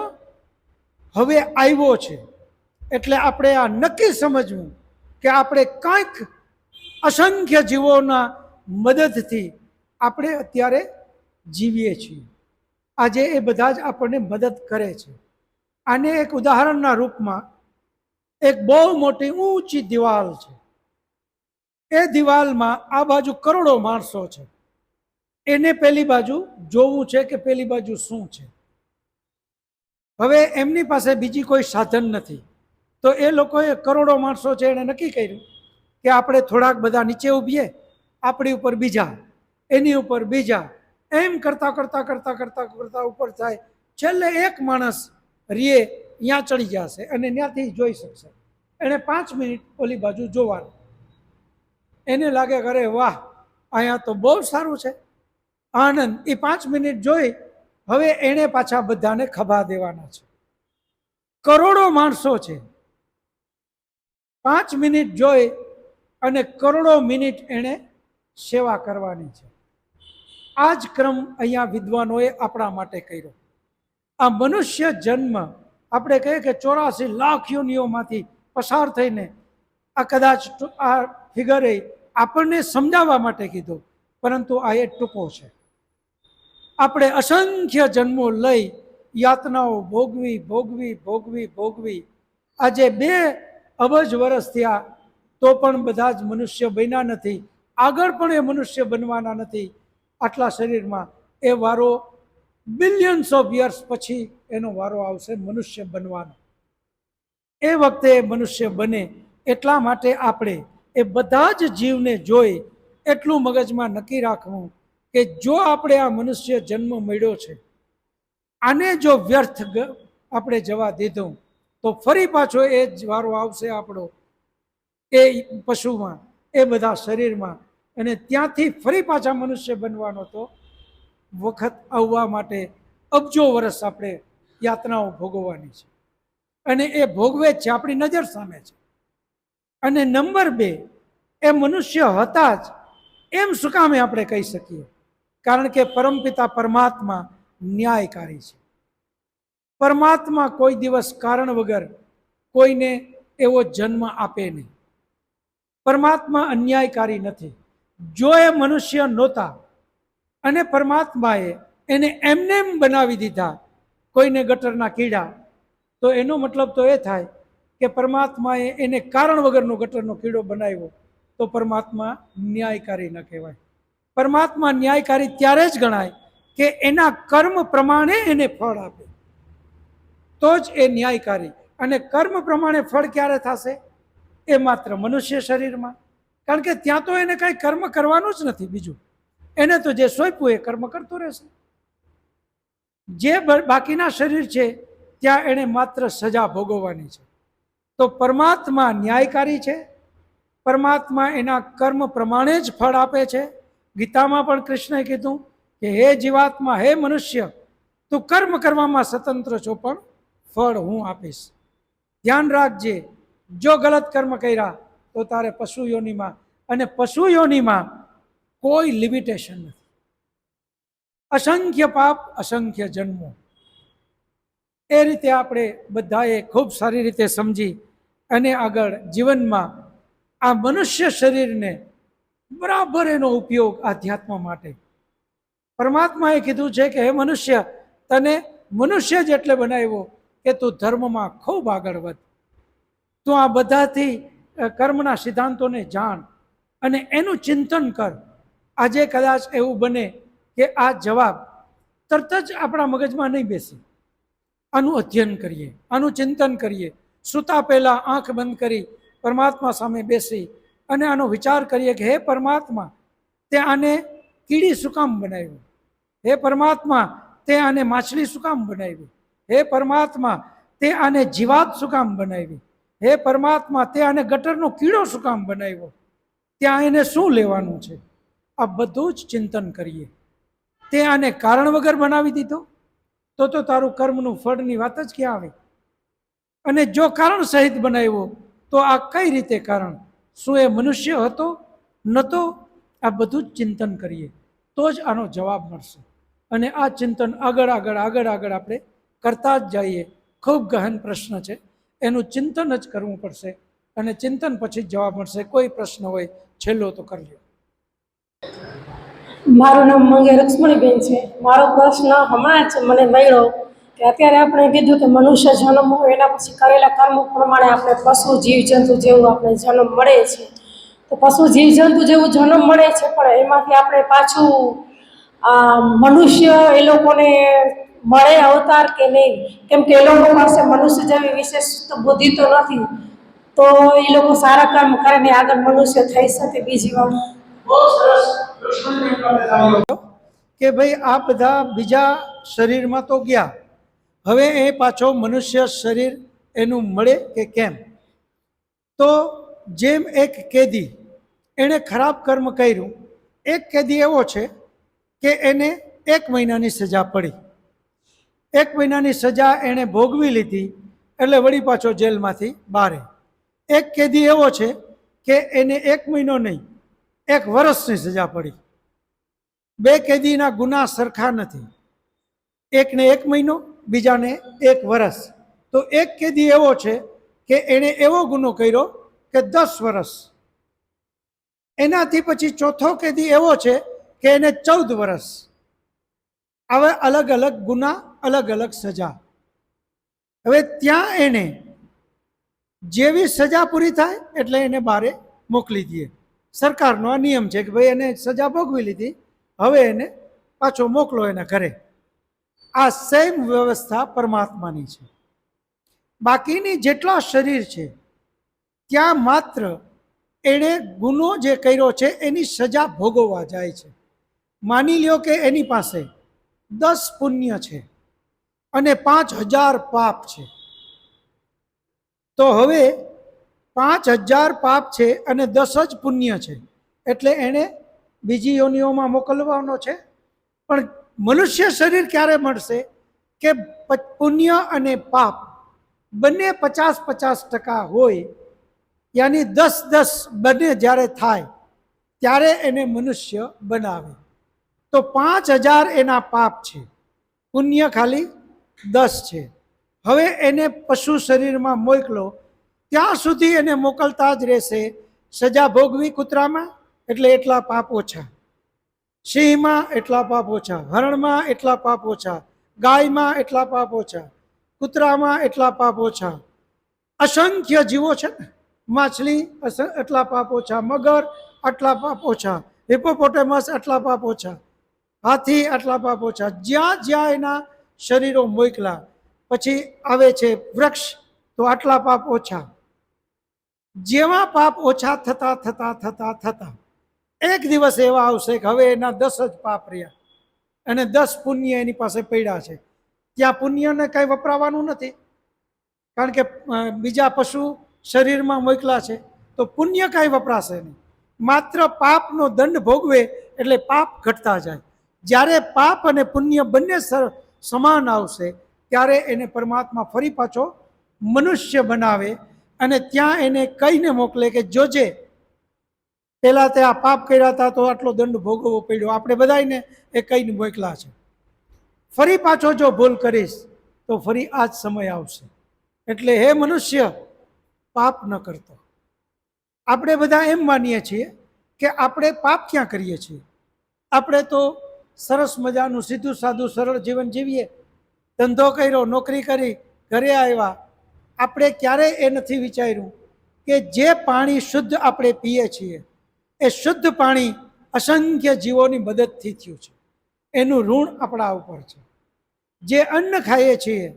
હવે આવ્યો છે. એટલે આપણે આ નક્કી સમજવું કે આપણે કંઈક અસંખ્ય જીવોના મદદથી આપણે અત્યારે જીવીએ છીએ. આજે એ બધા જ આપણને મદદ કરે છે. આને એક ઉદાહરણના રૂપમાં એક બહુ મોટી ઊંચી દિવાલ છે. એ દિવાલમાં આ બાજુ કરોડો માણસો છે. એને પેલી બાજુ જોવું છે કે પેલી બાજુ શું છે. હવે એમની પાસે બીજી કોઈ સાધન નથી, તો એ લોકોએ કરોડો માણસો છે એને નક્કી કર્યું કે આપણે થોડાક બધા નીચે ઊભીએ, આપણી ઉપર બીજા, એની ઉપર બીજા, એમ કરતા કરતા કરતા કરતા કરતા ઉપર થાય. છેલ્લે એક માણસ રીએ ત્યાં ચડી જશે અને ત્યાંથી જોઈ શકશે. એને 5 મિનિટ ઓલી બાજુ જોવાનું. એને લાગે કે અરે વાહ, અહીંયા તો બહુ સારું છે, આનંદ. એ 5 મિનિટ જોઈ હવે એને પાછા બધાને ખભા દેવાના છે. કરોડો માણસો છે. 5 મિનિટ જોઈ અને કરોડો મિનિટ એને સેવા કરવાની છે. આ જ ક્રમ અહીંયા વિદ્વાનોએ આપણા માટે કર્યો. આ મનુષ્ય જન્મ આપણે કહીએ કે 84 લાખ યોનિઓમાંથી પસાર થઈને આ કદાચ આ ફિગરે આપણને સમજાવવા માટે કીધો, પરંતુ આ એ ટૂંકો છે. આપણે અસંખ્ય જન્મો લઈ યાતનાઓ ભોગવી ભોગવી ભોગવી ભોગવી આજે 2 અબજ વર્ષ થયા તો પણ બધા જ મનુષ્ય બન્યા નથી. આગળ પણ એ મનુષ્ય બનવાના નથી. આટલા શરીરમાં એ વારો બિલિયન્સ ઓફ યર્સ પછી એનો વારો આવશે મનુષ્ય બનવાનો. એ વખતે મનુષ્ય બને એટલા માટે આપણે એ બધા જ જીવને જોઈ એટલું મગજમાં નક્કી રાખવું કે જો આપણે આ મનુષ્ય જન્મ મળ્યો છે, આને જો વ્યર્થ આપણે જવા દીધું તો ફરી પાછો એ જ વારો આવશે આપણો એ પશુમાં, એ બધા શરીરમાં, અને ત્યાંથી ફરી પાછા મનુષ્ય બનવાનો તો વખત આવવા માટે અબજો વર્ષ આપણે યાતનાઓ ભોગવવાની છે. અને એ ભોગવે જ છે, આપણી નજર સામે છે. અને નંબર 2, એ મનુષ્ય હતા જ એમ શું કામે આપણે કહી શકીએ? કારણ કે પરમપિતા પરમાત્મા ન્યાયકારી છે. પરમાત્મા કોઈ દિવસ કારણ વગર કોઈને એવો જન્મ આપે નહીં. પરમાત્મા અન્યાયકારી નથી. જો એ મનુષ્ય નહોતા અને પરમાત્માએ એને એમને એમ બનાવી દીધા, કોઈને ગટરના કીડા, તો એનો મતલબ તો એ થાય કે પરમાત્માએ એને કારણ વગરનો ગટરનો કીડો બનાવ્યો, તો પરમાત્મા ન્યાયકારી ન કહેવાય. પરમાત્મા ન્યાયકારી ત્યારે જ ગણાય કે એના કર્મ પ્રમાણે એને ફળ આપે, તો જ એ ન્યાયકારી. અને કર્મ પ્રમાણે ફળ ક્યારે થશે? એ માત્ર મનુષ્ય શરીરમાં. કારણ કે ત્યાં તો એને કાંઈ કર્મ કરવાનું જ નથી. બીજું એને તો જે સોંપ્યું એ કર્મ કરતો રહેશે. જે બાકીના શરીર છે ત્યાં એને માત્ર સજા ભોગવવાની છે. તો પરમાત્મા ન્યાયકારી છે. પરમાત્મા એના કર્મ પ્રમાણે જ ફળ આપે છે. ગીતામાં પણ કૃષ્ણએ કીધું કે હે જીવાત્મા, હે મનુષ્ય, તું કર્મ કરવામાં સ્વતંત્ર છો, પણ ફળ હું આપીશ. ધ્યાન રાખજે, જો ગલત કર્મ કર્યા તો તારે પશુ યોનિમાં, અને પશુ યોનિમાં કોઈ લિમિટેશન નથી. અસંખ્ય પાપ, અસંખ્ય જન્મો. એ રીતે આપણે બધાએ ખૂબ સારી રીતે સમજી અને આગળ જીવનમાં આ મનુષ્ય શરીરને બરાબર એનો ઉપયોગ આધ્યાત્મ માટે. પરમાત્માએ કીધું છે કે હે મનુષ્ય, તને મનુષ્ય જ એટલે બનાવ્યો કે તું ધર્મમાં ખૂબ આગળ વધ, તું આ બધાથી કર્મના સિદ્ધાંતોને જાણ અને એનું ચિંતન કર. આજે કદાચ એવું બને કે આ જવાબ તરત જ આપણા મગજમાં નહીં બેસે. આનું અધ્યયન કરીએ, આનું ચિંતન કરીએ, સૂતા પહેલાં આંખ બંધ કરી પરમાત્મા સામે બેસી અને આનો વિચાર કરીએ કે હે પરમાત્મા, તે આને કીડી શું કામ બનાવ્યું? હે પરમાત્મા, તે આને માછલી શું કામ બનાવી? હે પરમાત્મા, તે આને જીવાત શું કામ બનાવી? હે પરમાત્મા, તે આને ગટરનો કીડો શું કામ બનાવ્યો? ત્યાં એને શું લેવાનું છે? આ બધું જ ચિંતન કરીએ. તે આને કારણ વગર બનાવી દીધો તો તારું કર્મનું ફળની વાત જ ક્યાં આવે? અને જો કારણ સહિત બનાવ્યો તો આ કઈ રીતે કારણ? શું એ મનુષ્ય હતો? નહોતો? આ બધું જ ચિંતન કરીએ તો જ આનો જવાબ મળશે. અને આ ચિંતન આગળ આગળ આગળ આગળ આપણે કરતા જ જઈએ. ખૂબ ગહન પ્રશ્ન છે, એનું ચિંતન જ કરવું પડશે અને ચિંતન પછી જ જવાબ મળશે. કોઈ પ્રશ્ન હોય છેલ્લો તો કરી લો. મારું નામ મંગે લક્ષ્મણીબેન છે. મારો પ્રશ્ન હમણાં જ મને મળ્યો કે અત્યારે આપણે કીધું કે મનુષ્ય જન્મ હોય એના પછી કરેલા કર્મો પ્રમાણે આપણે પશુ જીવજંતુ જેવું આપણે જન્મ મળે છે. તો પશુ જીવજંતુ જેવું જન્મ મળે છે, પણ એમાંથી આપણે પાછું મનુષ્ય એ લોકોને મળે અવતાર કે નહીં? કેમ કે એ લોકો પાસે મનુષ્ય જેવી વિશેષ બુદ્ધિ તો નથી, તો એ લોકો સારા કર્મ કરીને આગળ મનુષ્ય થઈ શકે. બીજી વાર કે ભાઈ આ બધા બીજા શરીરમાં તો ગયા, હવે એ પાછો મનુષ્ય શરીર એનું મળે કે કેમ? તો જેમ એક કેદી, એણે ખરાબ કર્મ કર્યું. એક કેદી એવો છે કે એને 1 મહિનાની સજા પડી. 1 મહિનાની સજા એણે ભોગવી લીધી એટલે વળી પાછો જેલમાંથી બહાર. એક કેદી એવો છે કે એને 1 મહિનો નહીં, 1 વર્ષની સજા પડી. બે કેદીના ગુના સરખા નથી, એકને 1 મહિનો, બીજાને 1 વર્ષ. તો એક કેદી એવો છે કે એણે એવો ગુનો કર્યો કે 10 વર્ષ. એનાથી પછી ચોથો કેદી એવો છે કે એને 14 વર્ષ. હવે અલગ અલગ ગુના, અલગ અલગ સજા. હવે ત્યાં એને જેવી સજા પૂરી થાય એટલે એને બહારે મોકલી દઈએ. સરકારનો આ નિયમ છે કે ભાઈ એને સજા ભોગવી લીધી, હવે એને પાછો મોકલો એના ઘરે. આ સેમ વ્યવસ્થા પરમાત્માની છે. બાકીની જેટલા શરીર છે ત્યાં માત્ર એણે ગુનો જે કર્યો છે એની સજા ભોગવવા જાય છે. માની લ્યો કે એની પાસે 10 પુણ્ય છે અને 5000 પાપ છે. તો હવે 5000 પાપ છે અને 10 જ પુણ્ય છે, એટલે એણે બીજી યોનિઓમાં મોકલવાનો છે. પણ મનુષ્ય શરીર ક્યારે મળશે કે પુણ્ય અને પાપ બંને 50-50% હોય, યાની 10-10 બંને જ્યારે થાય ત્યારે એને મનુષ્ય બનાવે. તો 5000 એના પાપ છે, પુણ્ય ખાલી 10 છે. હવે એને પશુ શરીરમાં મોકલો, ત્યાં સુધી એને મોકલતા જ રહેશે. સજા ભોગવી કૂતરામાં એટલે એટલા પાપ ઓછા, સિંહમાં એટલા પાપ ઓછા, હરણમાં એટલા પાપ ઓછા, ગાયમાં એટલા પાપ ઓછા, કૂતરામાં એટલા પાપ ઓછા. અસંખ્ય જીવો છે ને, માછલી એટલા પાપ ઓછા, મગર આટલા પાપ ઓછા, હિપોપોટેમસ આટલા પાપ ઓછા, હાથી આટલા પાપ ઓછા. જ્યાં જ્યાં એના શરીરો મોકલા. પછી આવે છે વૃક્ષ, તો આટલા પાપ ઓછા. જેવા પાપ ઓછા થતા થતા થતા થતા એક દિવસ એવા આવશે કે હવે એના 10 જ પાપ રહ્યા અને 10 પુણ્ય એની પાસે પડ્યા છે. ત્યાં પુણ્યને કંઈ વપરાવાનું નથી, કારણ કે બીજા પશુ શરીરમાં મોકલા છે, તો પુણ્ય કાંઈ વપરાશે નહીં. માત્ર પાપનો દંડ ભોગવે એટલે પાપ ઘટતા જાય. જ્યારે પાપ અને પુણ્ય બંને સમાન આવશે ત્યારે એને પરમાત્મા ફરી પાછો મનુષ્ય બનાવે અને ત્યાં એને કહીને મોકલે કે જોજે, પહેલાં તે આ પાપ કર્યા હતા તો આટલો દંડ ભોગવવો પડ્યો. આપણે બધાને એ કહીને મોકલા છે. ફરી પાછો જો ભૂલ કરીશ તો ફરી આ જ સમય આવશે. એટલે હે મનુષ્ય, પાપ ન કરતો. આપણે બધા એમ માનીએ છીએ કે આપણે પાપ ક્યાં કરીએ છીએ. આપણે તો સરસ મજાનું સીધું સાદું સરળ જીવન જીવીએ, ધંધો કર્યો, નોકરી કરી, ઘરે આવ્યા. આપણે ક્યારેય એ નથી વિચાર્યું કે જે પાણી શુદ્ધ આપણે પીએ છીએ એ શુદ્ધ પાણી અસંખ્ય જીવોની મદદથી થયું છે. એનું ઋણ આપણા ઉપર છે. જે અન્ન ખાઈએ છીએ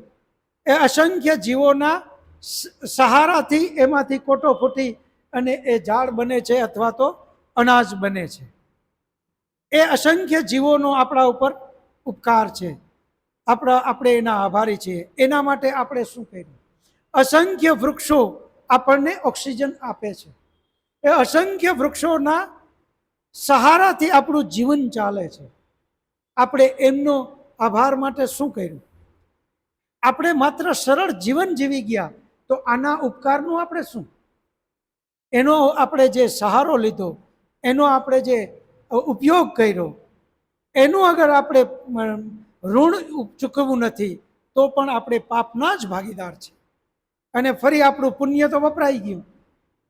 એ અસંખ્ય જીવોના સહારાથી એમાંથી કોટો ફૂટી અને એ ઝાડ બને છે અથવા તો અનાજ બને છે. એ અસંખ્ય જીવોનો આપણા ઉપર ઉપકાર છે. આપણે એના આભારી છીએ. એના માટે આપણે શું કર્યું? અસંખ્ય વૃક્ષો આપણને ઓક્સિજન આપે છે. એ અસંખ્ય વૃક્ષોના સહારાથી આપણું જીવન ચાલે છે. આપણે એમનો આભાર માટે શું કર્યું? આપણે માત્ર સરળ જીવન જીવી ગયા તો આના ઉપકારનું આપણે શું? એનો આપણે જે સહારો લીધો, એનો આપણે જે ઉપયોગ કર્યો, એનું અગર આપણે ઋણ ચૂકવવું નથી તો પણ આપણે પાપના જ ભાગીદાર છે. અને ફરી આપણું પુણ્ય તો વપરાઈ ગયું.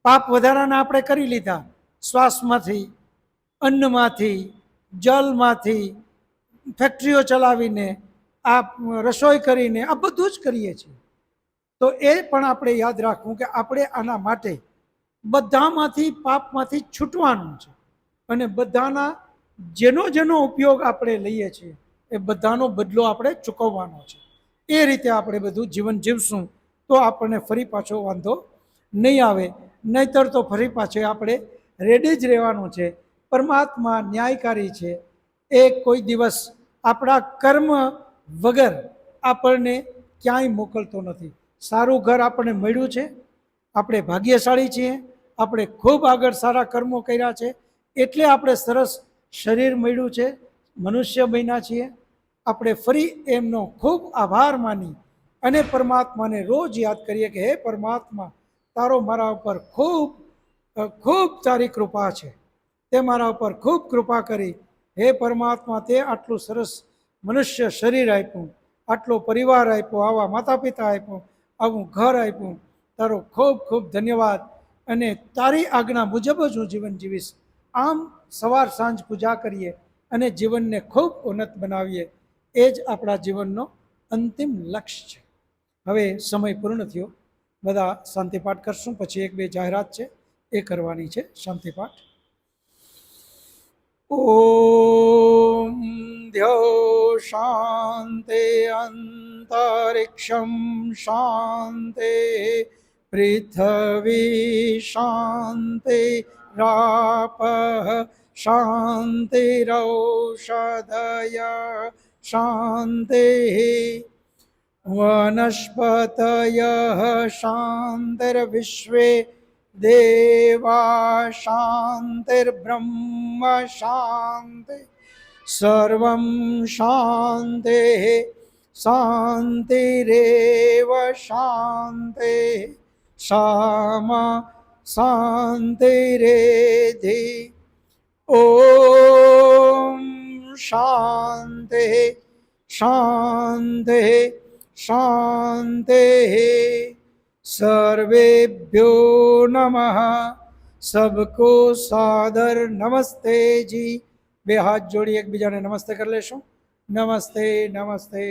પાપ વધારાના આપણે કરી લીધા. શ્વાસમાંથી, અન્નમાંથી, જલમાંથી, ફેક્ટરીઓ ચલાવીને, આ રસોઈ કરીને, આ બધું જ કરીએ છીએ. તો એ પણ આપણે યાદ રાખવું કે આપણે આના માટે બધામાંથી પાપમાંથી છૂટવાનું છે. અને બધાના જેનો ઉપયોગ આપણે લઈએ છીએ એ બધાનો બદલો આપણે ચૂકવવાનો છે. એ રીતે આપણે બધું જીવન જીવશું તો આપણને ફરી પાછો વાંધો નહીં આવે. નહીતર તો ફરી પાછે આપણે રેડી જ રહેવાનું છે. પરમાત્મા ન્યાયકારી છે. એ કોઈ દિવસ આપણા કર્મ વગર આપણને ક્યાંય મોકલતો નથી. સારું ઘર આપણને મળ્યું છે, આપણે ભાગ્યશાળી છીએ. આપણે ખૂબ આગળ સારા કર્મો કર્યા છે એટલે આપણે સરસ શરીર મળ્યું છે, મનુષ્ય બન્યા છીએ. આપણે ફરી એમનો ખૂબ આભાર માની અને પરમાત્માને રોજ યાદ કરીએ કે હે પરમાત્મા, તારો મારા ઉપર ખૂબ ખૂબ તારી કૃપા છે. તે મારા ઉપર ખૂબ કૃપા કરી. હે પરમાત્મા, તે આટલું સરસ મનુષ્ય શરીર આપ્યું, આટલો પરિવાર આપ્યો, આવા માતા પિતા આપ્યો, આવું ઘર આપ્યું. તારો ખૂબ ખૂબ ધન્યવાદ. અને તારી આજ્ઞા મુજબ જ હું જીવન જીવીશ. આમ સવાર સાંજ પૂજા કરીએ અને જીવનને ખૂબ ઉન્નત બનાવીએ. એ જ આપણા જીવનનો અંતિમ લક્ષ્ય છે. હવે સમય પૂર્ણ થયો. બધા શાંતિપાઠ કરશું. પછી એક બે જાહેરાત છે એ કરવાની છે. શાંતિપાઠ. ઓમ ધ્યો શાંતિ અંતરિક્ષમ શાંતિ પૃથ્વી શાંતિ રાપ શાંતિરૌષધય શાંતિ વનસ્પતય શાંતિર્વિશ્વે દેવા શાંતિર્બ્રહ્મ શાંતિ સર્વં શાંતિ શાંતિરેવ શાંતિ સામા શાંતિરેધિ. ઓમ શાંતિ શાંતિ શાંતિ. સર્વેભ્યો નમઃ. સબકો સાદર નમસ્તે જી. બે હાથ જોડી એકબીજાને નમસ્તે કરી લેશું. નમસ્તે નમસ્તે.